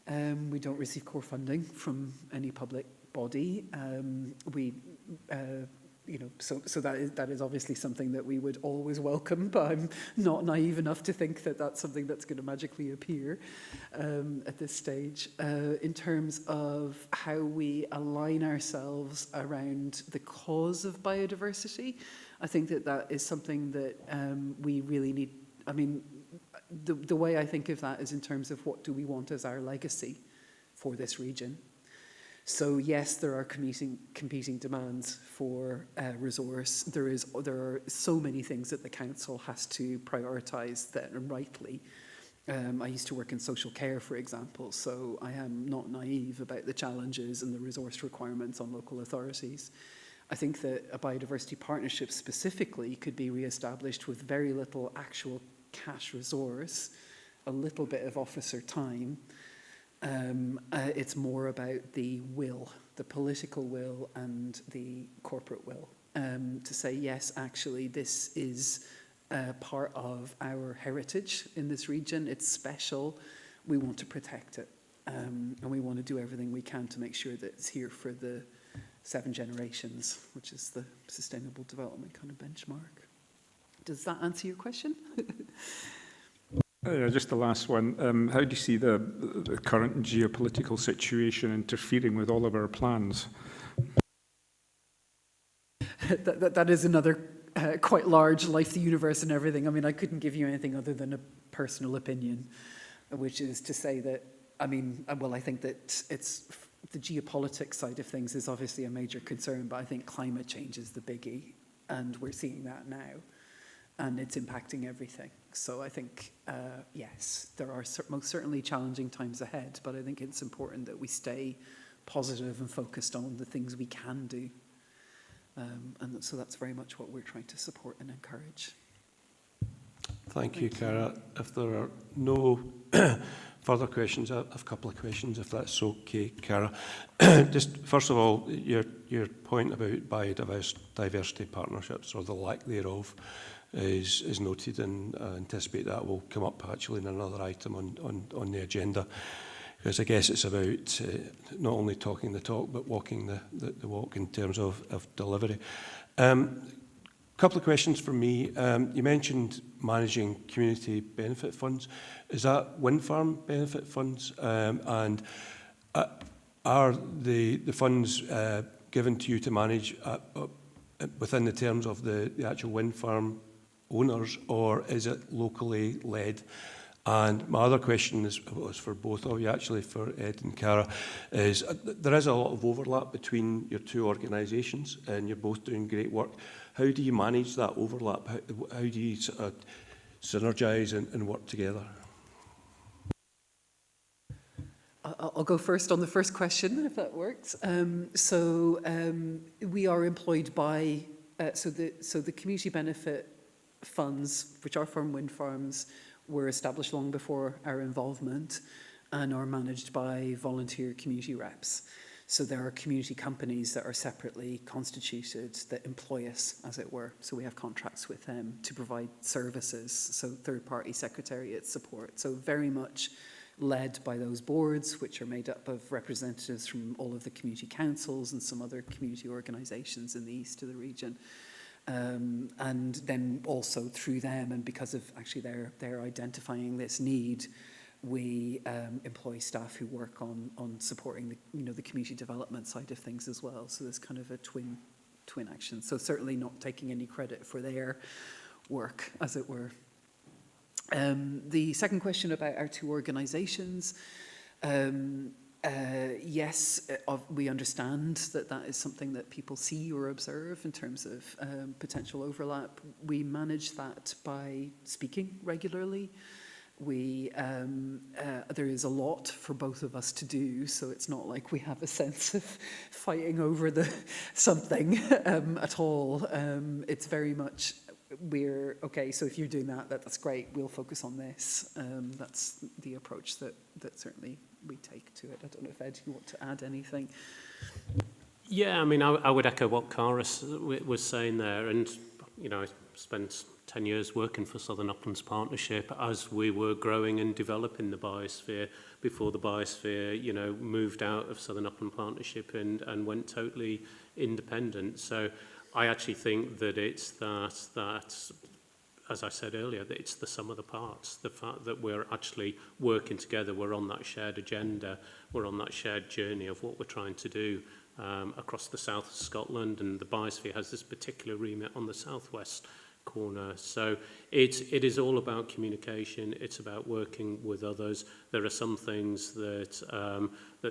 S7: We don't receive core funding from any public body. So that is obviously something that we would always welcome, but I'm not naive enough to think that that's something that's going to magically appear at this stage. In terms of how we align ourselves around the cause of biodiversity, I think that is something that we really need. I mean, the way I think of that is in terms of what do we want as our legacy for this region. So yes, there are competing demands for resource. There are so many things that the council has to prioritise that, and rightly. I used to work in social care, for example, so I am not naive about the challenges and the resource requirements on local authorities. I think that a biodiversity partnership specifically could be re-established with very little actual cash resource, a little bit of officer time. It's more about the will, the political will and the corporate will, to say, yes, actually, this is part of our heritage in this region. It's special. We want to protect it. And we want to do everything we can to make sure that it's here for the 7 generations, which is the sustainable development kind of benchmark. Does that answer your question?
S6: Just the last one. How do you see the current geopolitical situation interfering with all of our plans?
S7: That is another quite large life, the universe and everything. I mean, I couldn't give you anything other than a personal opinion, which is to say that, I mean, well, I think that it's the geopolitics side of things is obviously a major concern, but I think climate change is the biggie, and we're seeing that now. And it's impacting everything. So I think, yes, there are most certainly challenging times ahead, but I think it's important that we stay positive and focused on the things we can do. And so that's very much what we're trying to support and encourage.
S1: Thank you, Cara. If there are no further questions, I have a couple of questions, if that's okay, Cara. Just first of all, your point about biodiversity partnerships, or the lack thereof, is noted, and I anticipate that will come up actually in another item on the agenda, because I guess it's about not only talking the talk but walking the walk in terms of delivery. Couple of questions from me. You mentioned managing community benefit funds. Is that wind farm benefit funds? And are the funds given to you to manage within the terms of the actual wind farm owners, or is it locally led? And my other question was for both of you, actually, for Ed and Cara, is there is a lot of overlap between your two organisations, and you're both doing great work. How do you manage that overlap? How do you sort of synergise and work together?
S7: I'll go first on the first question, if that works. We are employed by, so the community benefit funds, which are from wind farms, were established long before our involvement and are managed by volunteer community reps. So there are community companies that are separately constituted that employ us, as it were. So we have contracts with them to provide services, so third-party secretariat support. So very much led by those boards, which are made up of representatives from all of the community councils and some other community organisations in the east of the region. And then also through them, and because of actually they're identifying this need, we employ staff who work on supporting the community development side of things as well. So there's kind of a twin action. So certainly not taking any credit for their work, as it were. The second question about our two organisations. Yes, we understand that is something that people see or observe in terms of potential overlap. We manage that by speaking regularly. There is a lot for both of us to do, so it's not like we have a sense of fighting over something at all. It's very much okay, so if you're doing that's great, we'll focus on this. That's the approach that certainly we take to it. I don't know if Ed, you want to add anything?
S5: Yeah, I mean, I would echo what Cara was saying there, and I spent 10 years working for Southern Uplands Partnership as we were growing and developing the biosphere before the biosphere, moved out of Southern Upland Partnership and went totally independent. So I actually think that it's that, as I said earlier, that it's the sum of the parts. The fact that we're actually working together, we're on that shared agenda, we're on that shared journey of what we're trying to do across the south of Scotland, and the biosphere has this particular remit on the southwest corner. So it is all about communication. It's about working with others. There are some things that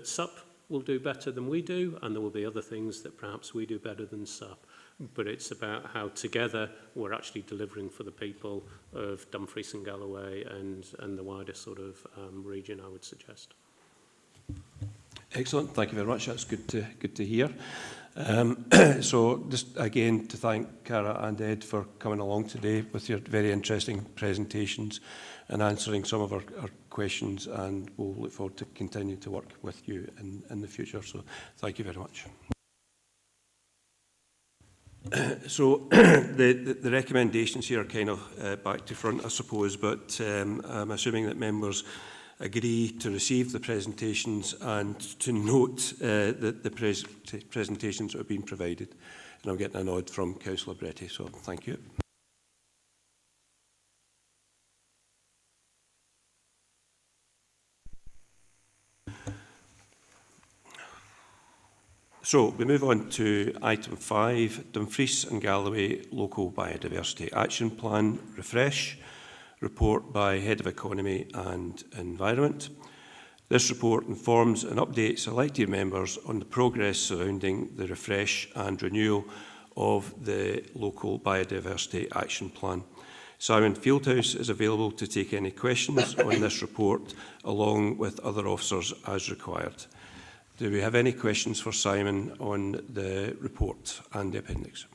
S5: SUP will do better than we do, and there will be other things that perhaps we do better than SUP. But it's about how together we're actually delivering for the people of Dumfries and Galloway and the wider sort of region, I would suggest.
S1: Excellent. Thank you very much. That's good to hear. So just again to thank Cara and Ed for coming along today with your very interesting presentations and answering some of our questions, and we'll look forward to continue to work with you in the future. So thank you very much. So the recommendations here are kind of back to front, I suppose, but I'm assuming that members agree to receive the presentations and to note the presentations that have been provided. And I'm getting a nod from Councillor Bretty, so thank you. So we move on to item 5, Dumfries and Galloway Local Biodiversity Action Plan Refresh, report by Head of Economy and Environment. This report informs and updates elected members on the progress surrounding the refresh and renewal of the Local Biodiversity Action Plan. Simon Fieldhouse is available to take any questions on this report, along with other officers as required. Do we have any questions for Simon on the report and the appendix?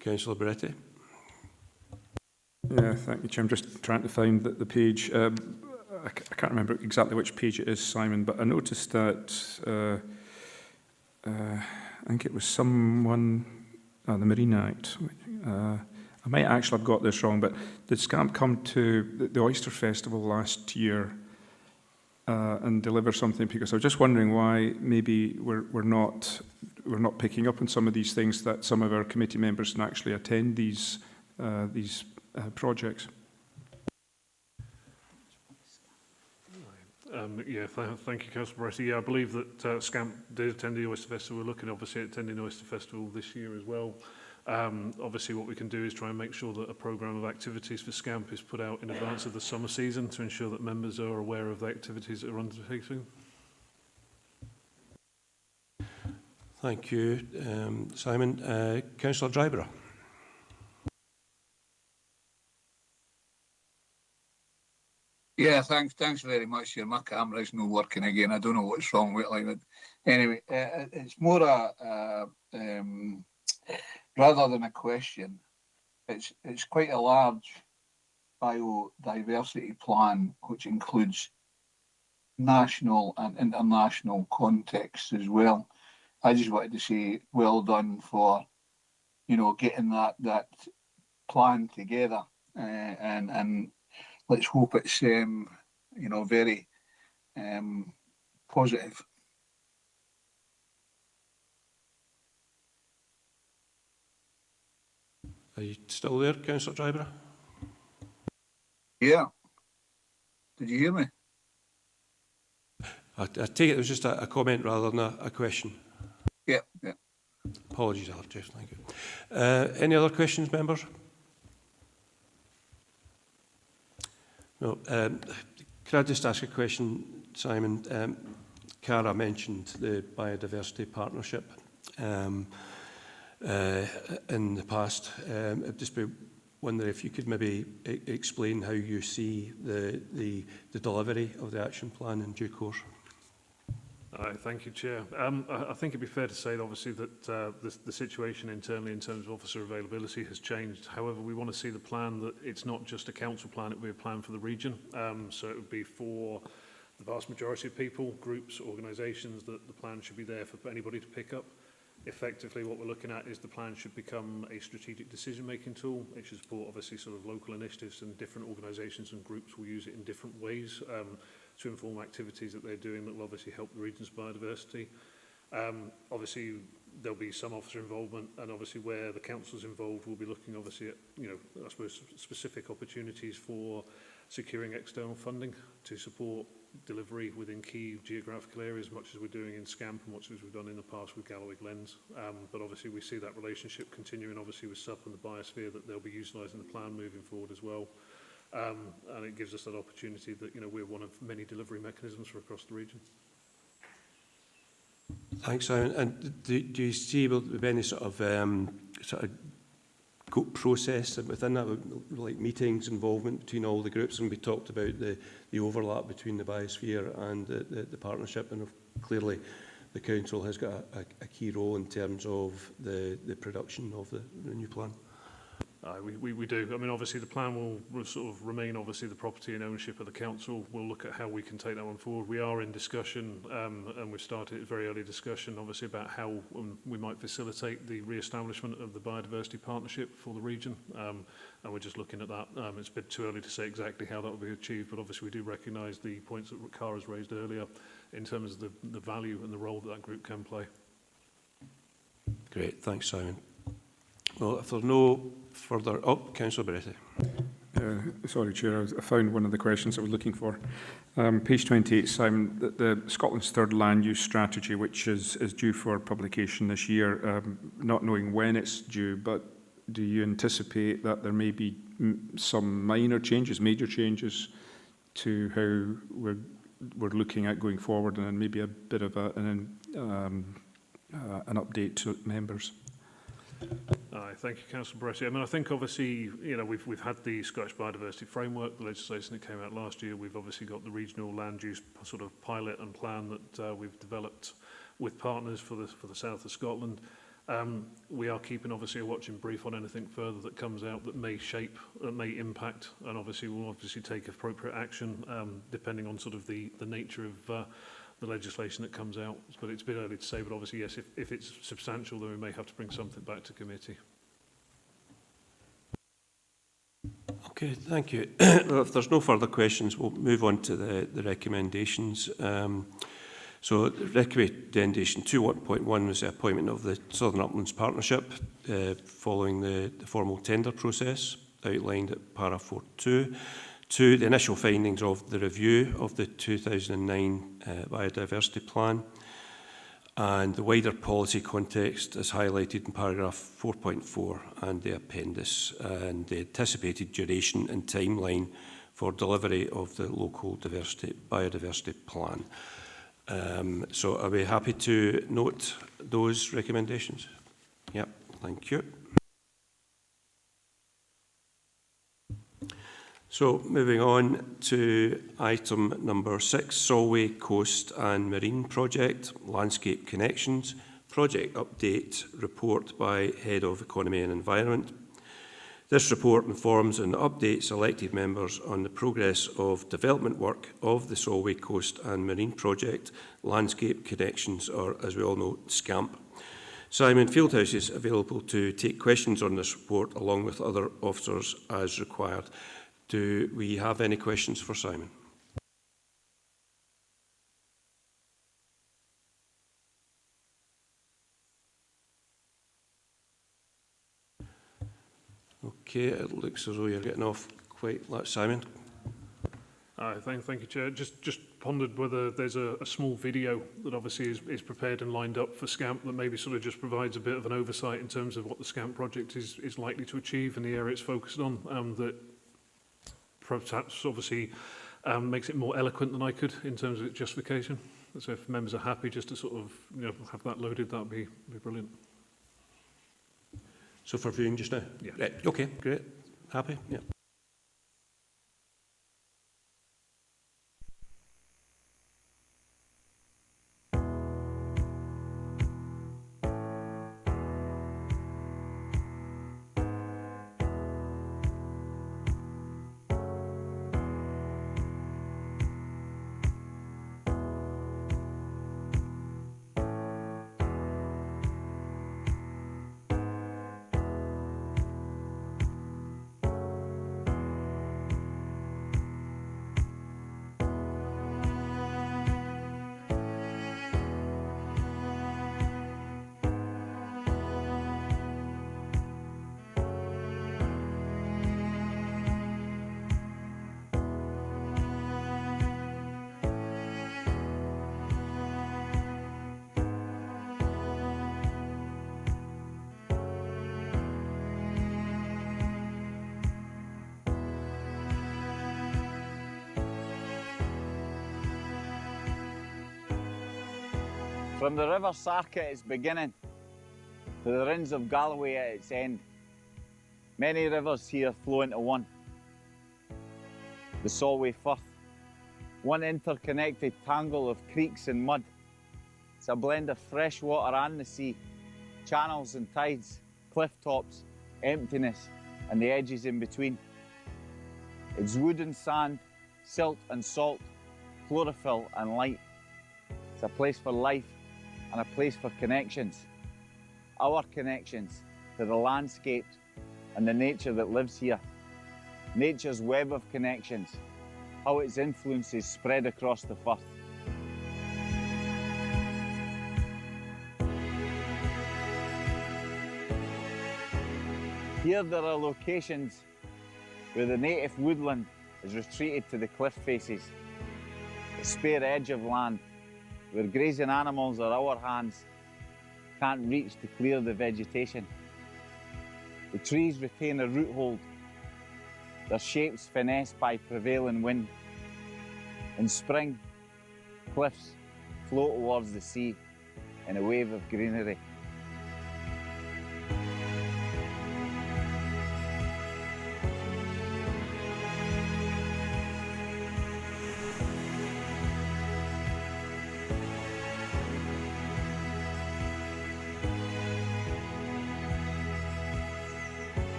S1: Councillor Bretty.
S6: Yeah, thank you, Chair. I'm just trying to find the page. I can't remember exactly which page it is, Simon, but I noticed that I think it was someone, the Marine Act. I might actually have got this wrong, but did Scamp come to the Oyster Festival last year and deliver something? Because I was just wondering why maybe we're not picking up on some of these things, that some of our committee members can actually attend these projects.
S9: Thank you, Councillor Bretty. Yeah, I believe that Scamp did attend the Oyster Festival. We're looking obviously at attending the Oyster Festival this year as well. Obviously what we can do is try and make sure that a programme of activities for Scamp is put out in advance of the summer season to ensure that members are aware of the activities that are undertaking.
S1: Thank you, Simon. Councillor Dryborough.
S10: Yeah, thanks very much. Here, my camera's not working again. I don't know what's wrong with it. Like that. Anyway, it's more rather than a question. It's quite a large biodiversity plan, which includes national and international contexts as well. I just wanted to say well done for, getting that plan together, and let's hope it's very positive.
S1: Are you still there, Councillor Dryburgh?
S10: Yeah. Did you hear me?
S1: I take it was just a comment rather than a question.
S10: Yeah.
S1: Apologies, Jeff. Thank you. Any other questions, members? No. Could I just ask a question, Simon? Cara mentioned the biodiversity partnership in the past. I'd just be wondering if you could maybe explain how you see the delivery of the action plan in due course.
S9: Thank you, Chair. I think it'd be fair to say, obviously, that the situation internally in terms of officer availability has changed. However, we want to see the plan that it's not just a council plan, it would be a plan for the region. So it would be for the vast majority of people, groups, organisations, that the plan should be there for anybody to pick up. Effectively, what we're looking at is the plan should become a strategic decision-making tool. It should support, obviously, sort of local initiatives, and different organisations and groups will use it in different ways to inform activities that they're doing that will obviously help the region's biodiversity. Obviously, there'll be some officer involvement, and obviously where the council's involved, we'll be looking obviously at, I suppose, specific opportunities for securing external funding to support delivery within key geographical areas, much as we're doing in Scamp and much as we've done in the past with Galloway Glens. But obviously we see that relationship continuing, obviously with SUP and the biosphere, that they'll be utilising the plan moving forward as well. And it gives us that opportunity that, we're one of many delivery mechanisms for across the region.
S1: Thanks, Simon. And do you see will there be any sort of process within that, like meetings, involvement between all the groups? And we talked about the overlap between the biosphere and the partnership, and clearly the council has got a key role in terms of the production of the new plan.
S9: We do. I mean, obviously the plan will sort of remain obviously the property and ownership of the council. We'll look at how we can take that one forward. We are in discussion, and we've started a very early discussion, obviously, about how we might facilitate the re-establishment of the biodiversity partnership for the region. And we're just looking at that. It's a bit too early to say exactly how that will be achieved, but obviously we do recognise the points that Cara's raised earlier in terms of the value and the role that group can play.
S1: Great, thanks, Simon. Well, if there's no further... Oh, Councillor Beretti.
S6: Sorry, Chair, I found one of the questions I was looking for. Page 28, Simon, the Scotland's third land use strategy, which is due for publication this year, not knowing when it's due, but do you anticipate that there may be some minor changes, major changes to how we're looking at going forward, and then maybe a bit of an update to members?
S9: Thank you, Councillor Beretti. I mean, I think obviously, we've had the Scottish Biodiversity Framework, the legislation that came out last year. We've obviously got the regional land use sort of pilot and plan that we've developed with partners for the south of Scotland. We are keeping obviously a watching brief on anything further that comes out that may shape, that may impact, and obviously we'll obviously take appropriate action depending on sort of the nature of the legislation that comes out. But it's a bit early to say, but obviously yes, if it's substantial, then we may have to bring something back to committee.
S1: Okay, thank you. Well, if there's no further questions, we'll move on to the recommendations. So recommendation 2.1 was the appointment of the Southern Uplands Partnership following the formal tender process outlined at para 4.2. 2, the initial findings of the review of the 2009 Biodiversity Plan, and the wider policy context is highlighted in paragraph 4.4 and the appendice, and the anticipated duration and timeline for delivery of the local biodiversity plan. So are we happy to note those recommendations? Yep, thank you. So moving on to item number 6, Solway Coast and Marine Project, Landscape Connections, Project Update Report by Head of Economy and Environment. This report informs and updates elected members on the progress of development work of the Solway Coast and Marine Project, Landscape Connections, or as we all know, SCAMP. Simon Fieldhouse is available to take questions on this report along with other officers as required. Do we have any questions for Simon? Okay, it looks as though you're getting off quite. Simon.
S9: Thank you, Chair. Just pondered whether there's a small video that obviously is prepared and lined up for SCAMP that maybe sort of just provides a bit of an oversight in terms of what the SCAMP project is likely to achieve and the area it's focused on, that perhaps obviously makes it more eloquent than I could in terms of its justification. So if members are happy just to sort of have that loaded, that'd be brilliant.
S1: So for viewing just now?
S9: Yeah.
S1: Right. Okay, great. Happy? Yeah.
S11: From the River Sark at its beginning to the Rins of Galloway at its end, many rivers here flow into one. The Solway Firth, one interconnected tangle of creeks and mud. It's a blend of fresh water and the sea, channels and tides, cliff tops, emptiness, and the edges in between. It's wood and sand, silt and salt, chlorophyll and light. It's a place for life and a place for connections. Our connections to the landscape and the nature that lives here. Nature's web of connections, how its influences spread across the Firth. Here there are locations where the native woodland is retreated to the cliff faces, the spare edge of land where grazing animals or our hands can't reach to clear the vegetation. The trees retain a root hold, their shapes finessed by prevailing wind. In spring, cliffs flow towards the sea in a wave of greenery.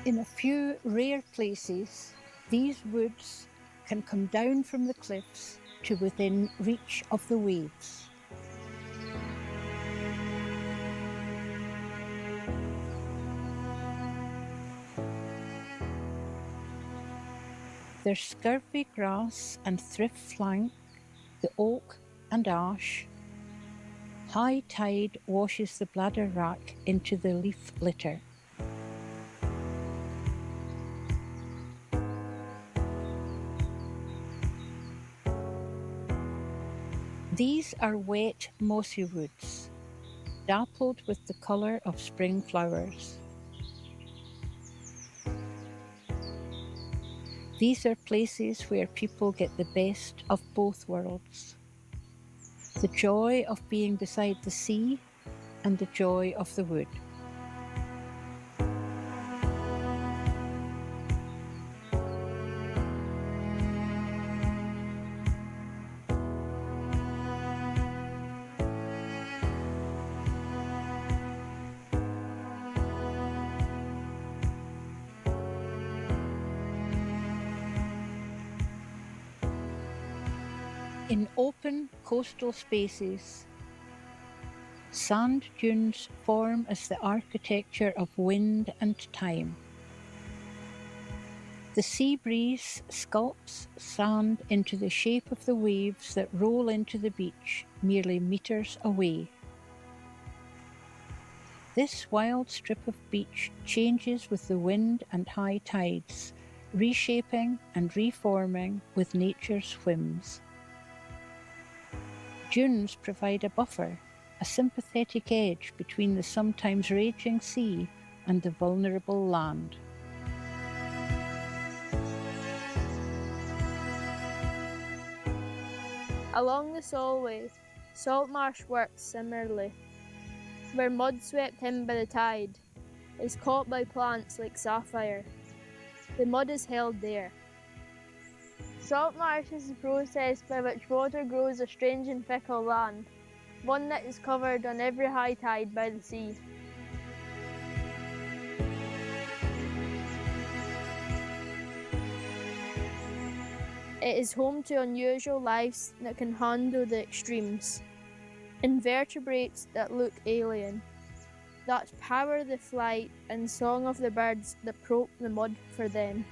S12: In a few rare places, these woods can come down from the cliffs to within reach of the waves. Their scurvy grass and thrift flank, the oak and ash. High tide washes the bladder wrack into the leaf litter. These are wet, mossy woods, dappled with the colour of spring flowers. These are places where people get the best of both worlds. The joy of being beside the sea and the joy of the wood. In open coastal spaces, sand dunes form as the architecture of wind and time. The sea breeze sculpts sand into the shape of the waves that roll into the beach merely meters away. This wild strip of beach changes with the wind and high tides, reshaping and reforming with nature's whims. Dunes provide a buffer, a sympathetic edge between the sometimes raging sea and the vulnerable land.
S13: Along the Solway, salt marsh works similarly, where mud swept in by the tide is caught by plants like sapphire. The mud is held there. Salt marsh is the process by which water grows a strange and fickle land, one that is covered on every high tide by the sea. It is home to unusual lives that can handle the extremes, invertebrates that look alien, that power the flight and song of the birds that probe the mud for them.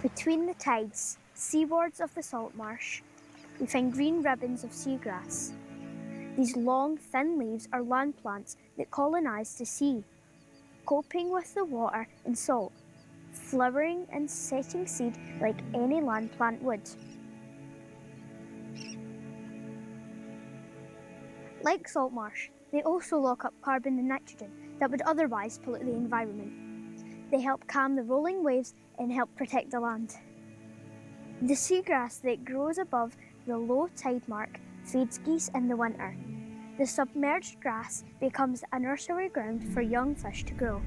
S14: Between the tides, seawards of the salt marsh, we find green ribbons of seagrass. These long, thin leaves are land plants that colonise the sea, coping with the water and salt, flowering and setting seed like any land plant would. Like salt marsh, they also lock up carbon and nitrogen that would otherwise pollute the environment. They help calm the rolling waves and help protect the land. The seagrass that grows above the low tide mark feeds geese in the winter. The submerged grass becomes a nursery ground for young fish to grow.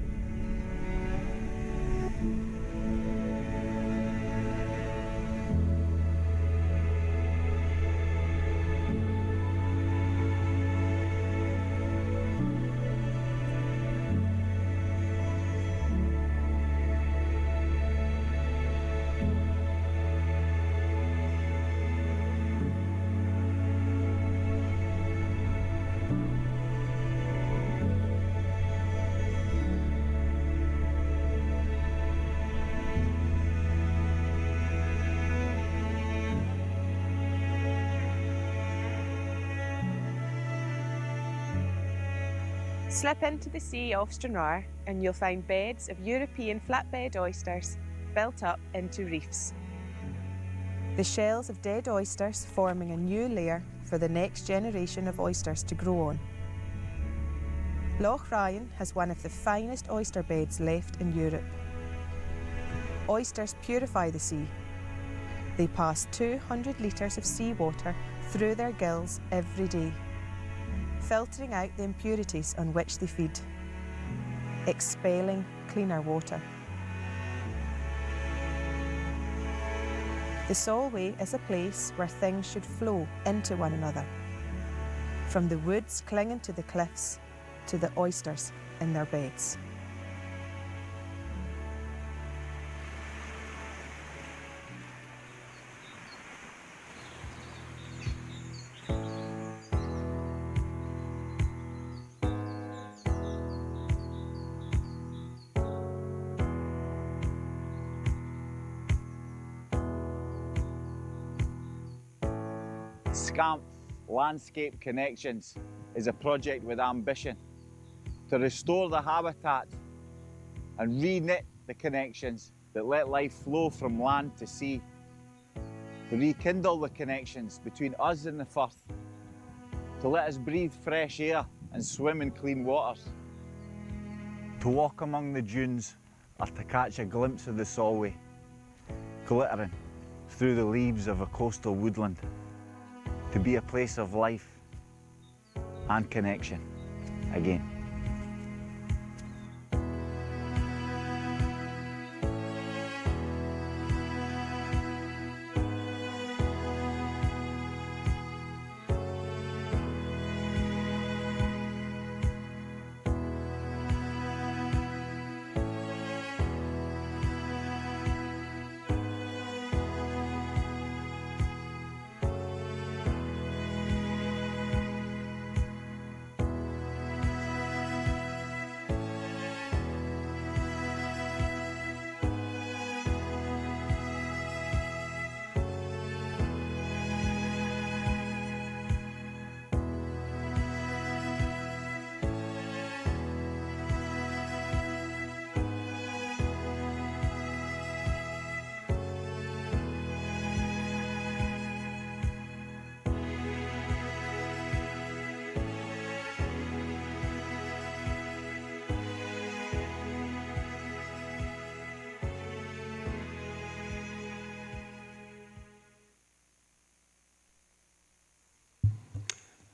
S15: Slip into the sea off Stranraer and you'll find beds of European flatbed oysters built up into reefs. The shells of dead oysters forming a new layer for the next generation of oysters to grow on. Loch Ryan has one of the finest oyster beds left in Europe. Oysters purify the sea. They pass 200 litres of seawater through their gills every day, filtering out the impurities on which they feed, expelling cleaner water. The Solway is a place where things should flow into one another, from the woods clinging to the cliffs to the oysters in their beds.
S11: Scamp Landscape Connections is a project with ambition to restore the habitat and re-knit the connections that let life flow from land to sea, to rekindle the connections between us and the firth, to let us breathe fresh air and swim in clean waters, to walk among the dunes or to catch a glimpse of the Solway, glittering through the leaves of a coastal woodland, to be a place of life and connection again.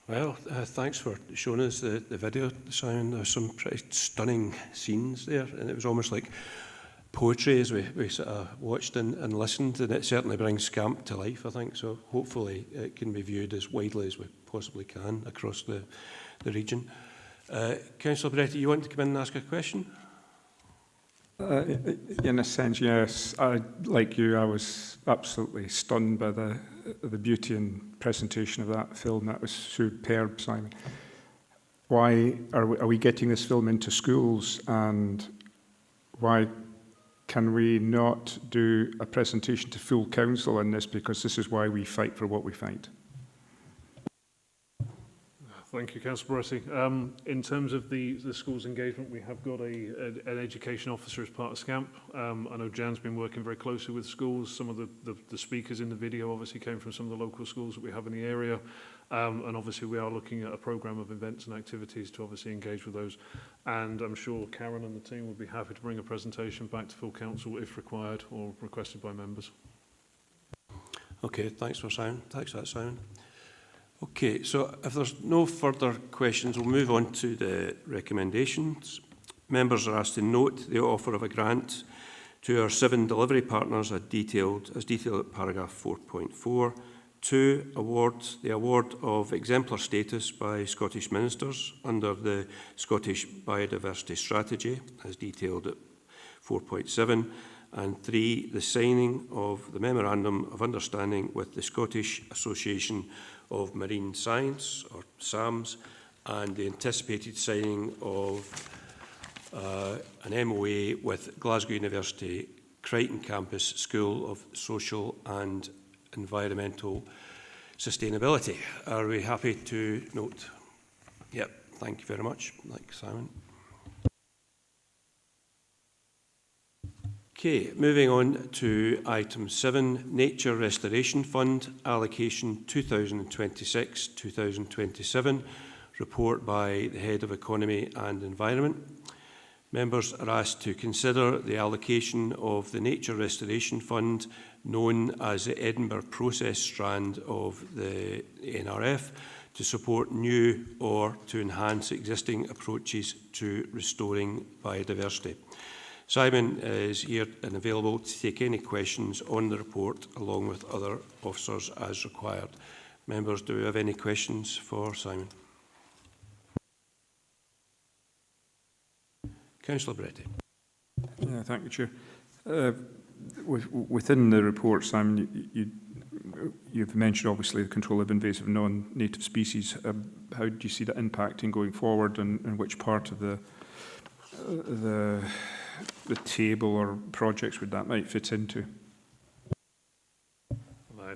S1: Well, thanks for showing us the video, Simon. There's some pretty stunning scenes there, and it was almost like poetry as we sort of watched and listened, and it certainly brings Scamp to life, I think. So hopefully it can be viewed as widely as we possibly can across the region. Councillor Beretti, you want to come in and ask a question?
S6: In a sense, yes. Like you, I was absolutely stunned by the beauty and presentation of that film. That was superb, Simon. Why are we getting this film into schools, and why can we not do a presentation to full council on this, because this is why we fight for what we fight?
S9: Thank you, Councillor Beretti. In terms of the school's engagement, we have got an education officer as part of SCAMP. I know Jan's been working very closely with schools. Some of the speakers in the video obviously came from some of the local schools that we have in the area. And obviously we are looking at a programme of events and activities to obviously engage with those. And I'm sure Karen and the team would be happy to bring a presentation back to full council if required or requested by members.
S1: Okay, thanks for Simon. Thanks for that, Simon. Okay, so if there's no further questions, we'll move on to the recommendations. Members are asked to note the offer of a grant to our 7 delivery partners as detailed at paragraph 4.4. 2, the award of exemplar status by Scottish ministers under the Scottish Biodiversity Strategy as detailed at 4.7. And 3, the signing of the Memorandum of Understanding with the Scottish Association of Marine Science, or SAMS, and the anticipated signing of an MOA with Glasgow University Crichton Campus School of Social and Environmental Sustainability. Are we happy to note? Yep, thank you very much. Thanks, Simon. Okay, moving on to item 7, Nature Restoration Fund, allocation 2026-2027, report by the Head of Economy and Environment. Members are asked to consider the allocation of the Nature Restoration Fund, known as the Edinburgh Process strand of the NRF, to support new or to enhance existing approaches to restoring biodiversity. Simon is here and available to take any questions on the report along with other officers as required. Members, do we have any questions for Simon? Councillor Beretti.
S6: Yeah, thank you, Chair. Within the report, Simon, you've mentioned obviously the control of invasive non-native species. How do you see that impacting going forward, and which part of the table or projects would that might fit into?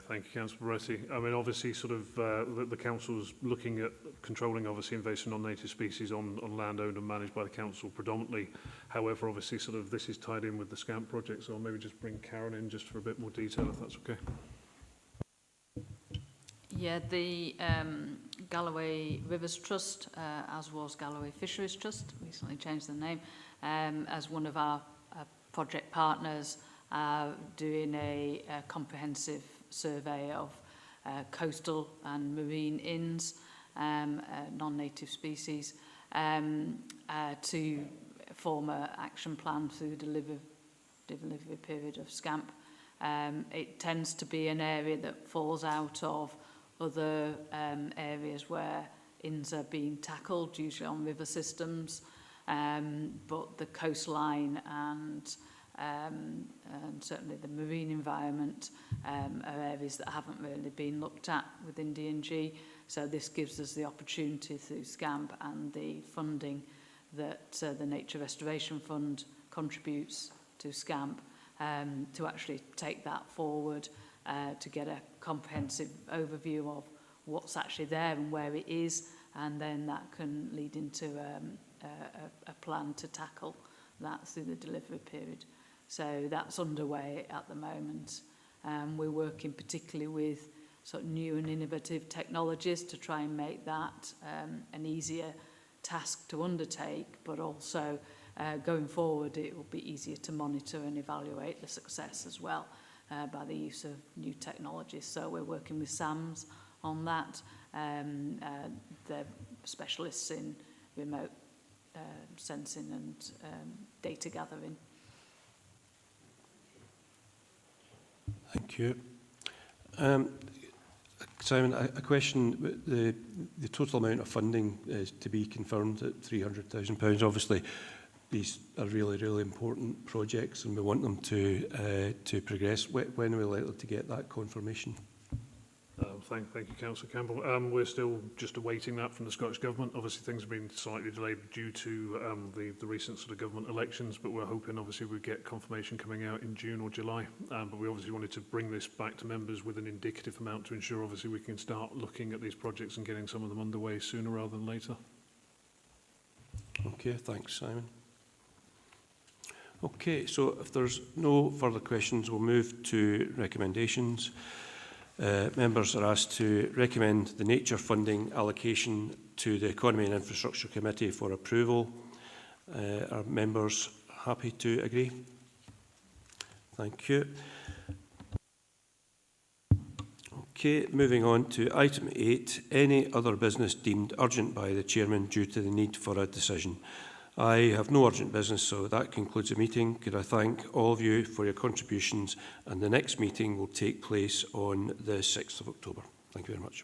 S9: Thank you, Councillor Beretti. I mean, obviously, sort of the council's looking at controlling, obviously, invasive non-native species on land owned and managed by the council predominantly. However, obviously, sort of this is tied in with the SCAMP project, so I'll maybe just bring Karen in just for a bit more detail, if that's okay.
S16: Yeah, the Galloway Rivers Trust, as was Galloway Fisheries Trust, recently changed the name, as one of our project partners, doing a comprehensive survey of coastal and marine inns, non-native species, to form an action plan through the delivery period of SCAMP. It tends to be an area that falls out of other areas where inns are being tackled, usually on river systems, but the coastline and certainly the marine environment are areas that haven't really been looked at within D&G. So this gives us the opportunity through SCAMP and the funding that the Nature Restoration Fund contributes to SCAMP to actually take that forward, to get a comprehensive overview of what's actually there and where it is, and then that can lead into a plan to tackle that through the delivery period. So that's underway at the moment. We're working particularly with sort of new and innovative technologies to try and make that an easier task to undertake, but also going forward it will be easier to monitor and evaluate the success as well by the use of new technologies. So we're working with SAMS on that. They're specialists in remote sensing and data gathering.
S1: Thank you. Simon, a question. The total amount of funding is to be confirmed at £300,000. Obviously, these are really, really important projects and we want them to progress. When are we likely to get that confirmation?
S9: Thank you, Councillor Campbell. We're still just awaiting that from the Scottish Government. Obviously, things have been slightly delayed due to the recent sort of government elections, but we're hoping, obviously, we get confirmation coming out in June or July. But we obviously wanted to bring this back to members with an indicative amount to ensure, obviously, we can start looking at these projects and getting some of them underway sooner rather than later.
S1: Okay, thanks, Simon. Okay, so if there's no further questions, we'll move to recommendations. Members are asked to recommend the nature funding allocation to the Economy and Infrastructure Committee for approval. Are members happy to agree? Thank you. Okay, moving on to item 8, any other business deemed urgent by the Chairman due to the need for a decision. I have no urgent business, so that concludes the meeting. Could I thank all of you for your contributions, and the next meeting will take place on the 6th of October. Thank you very much.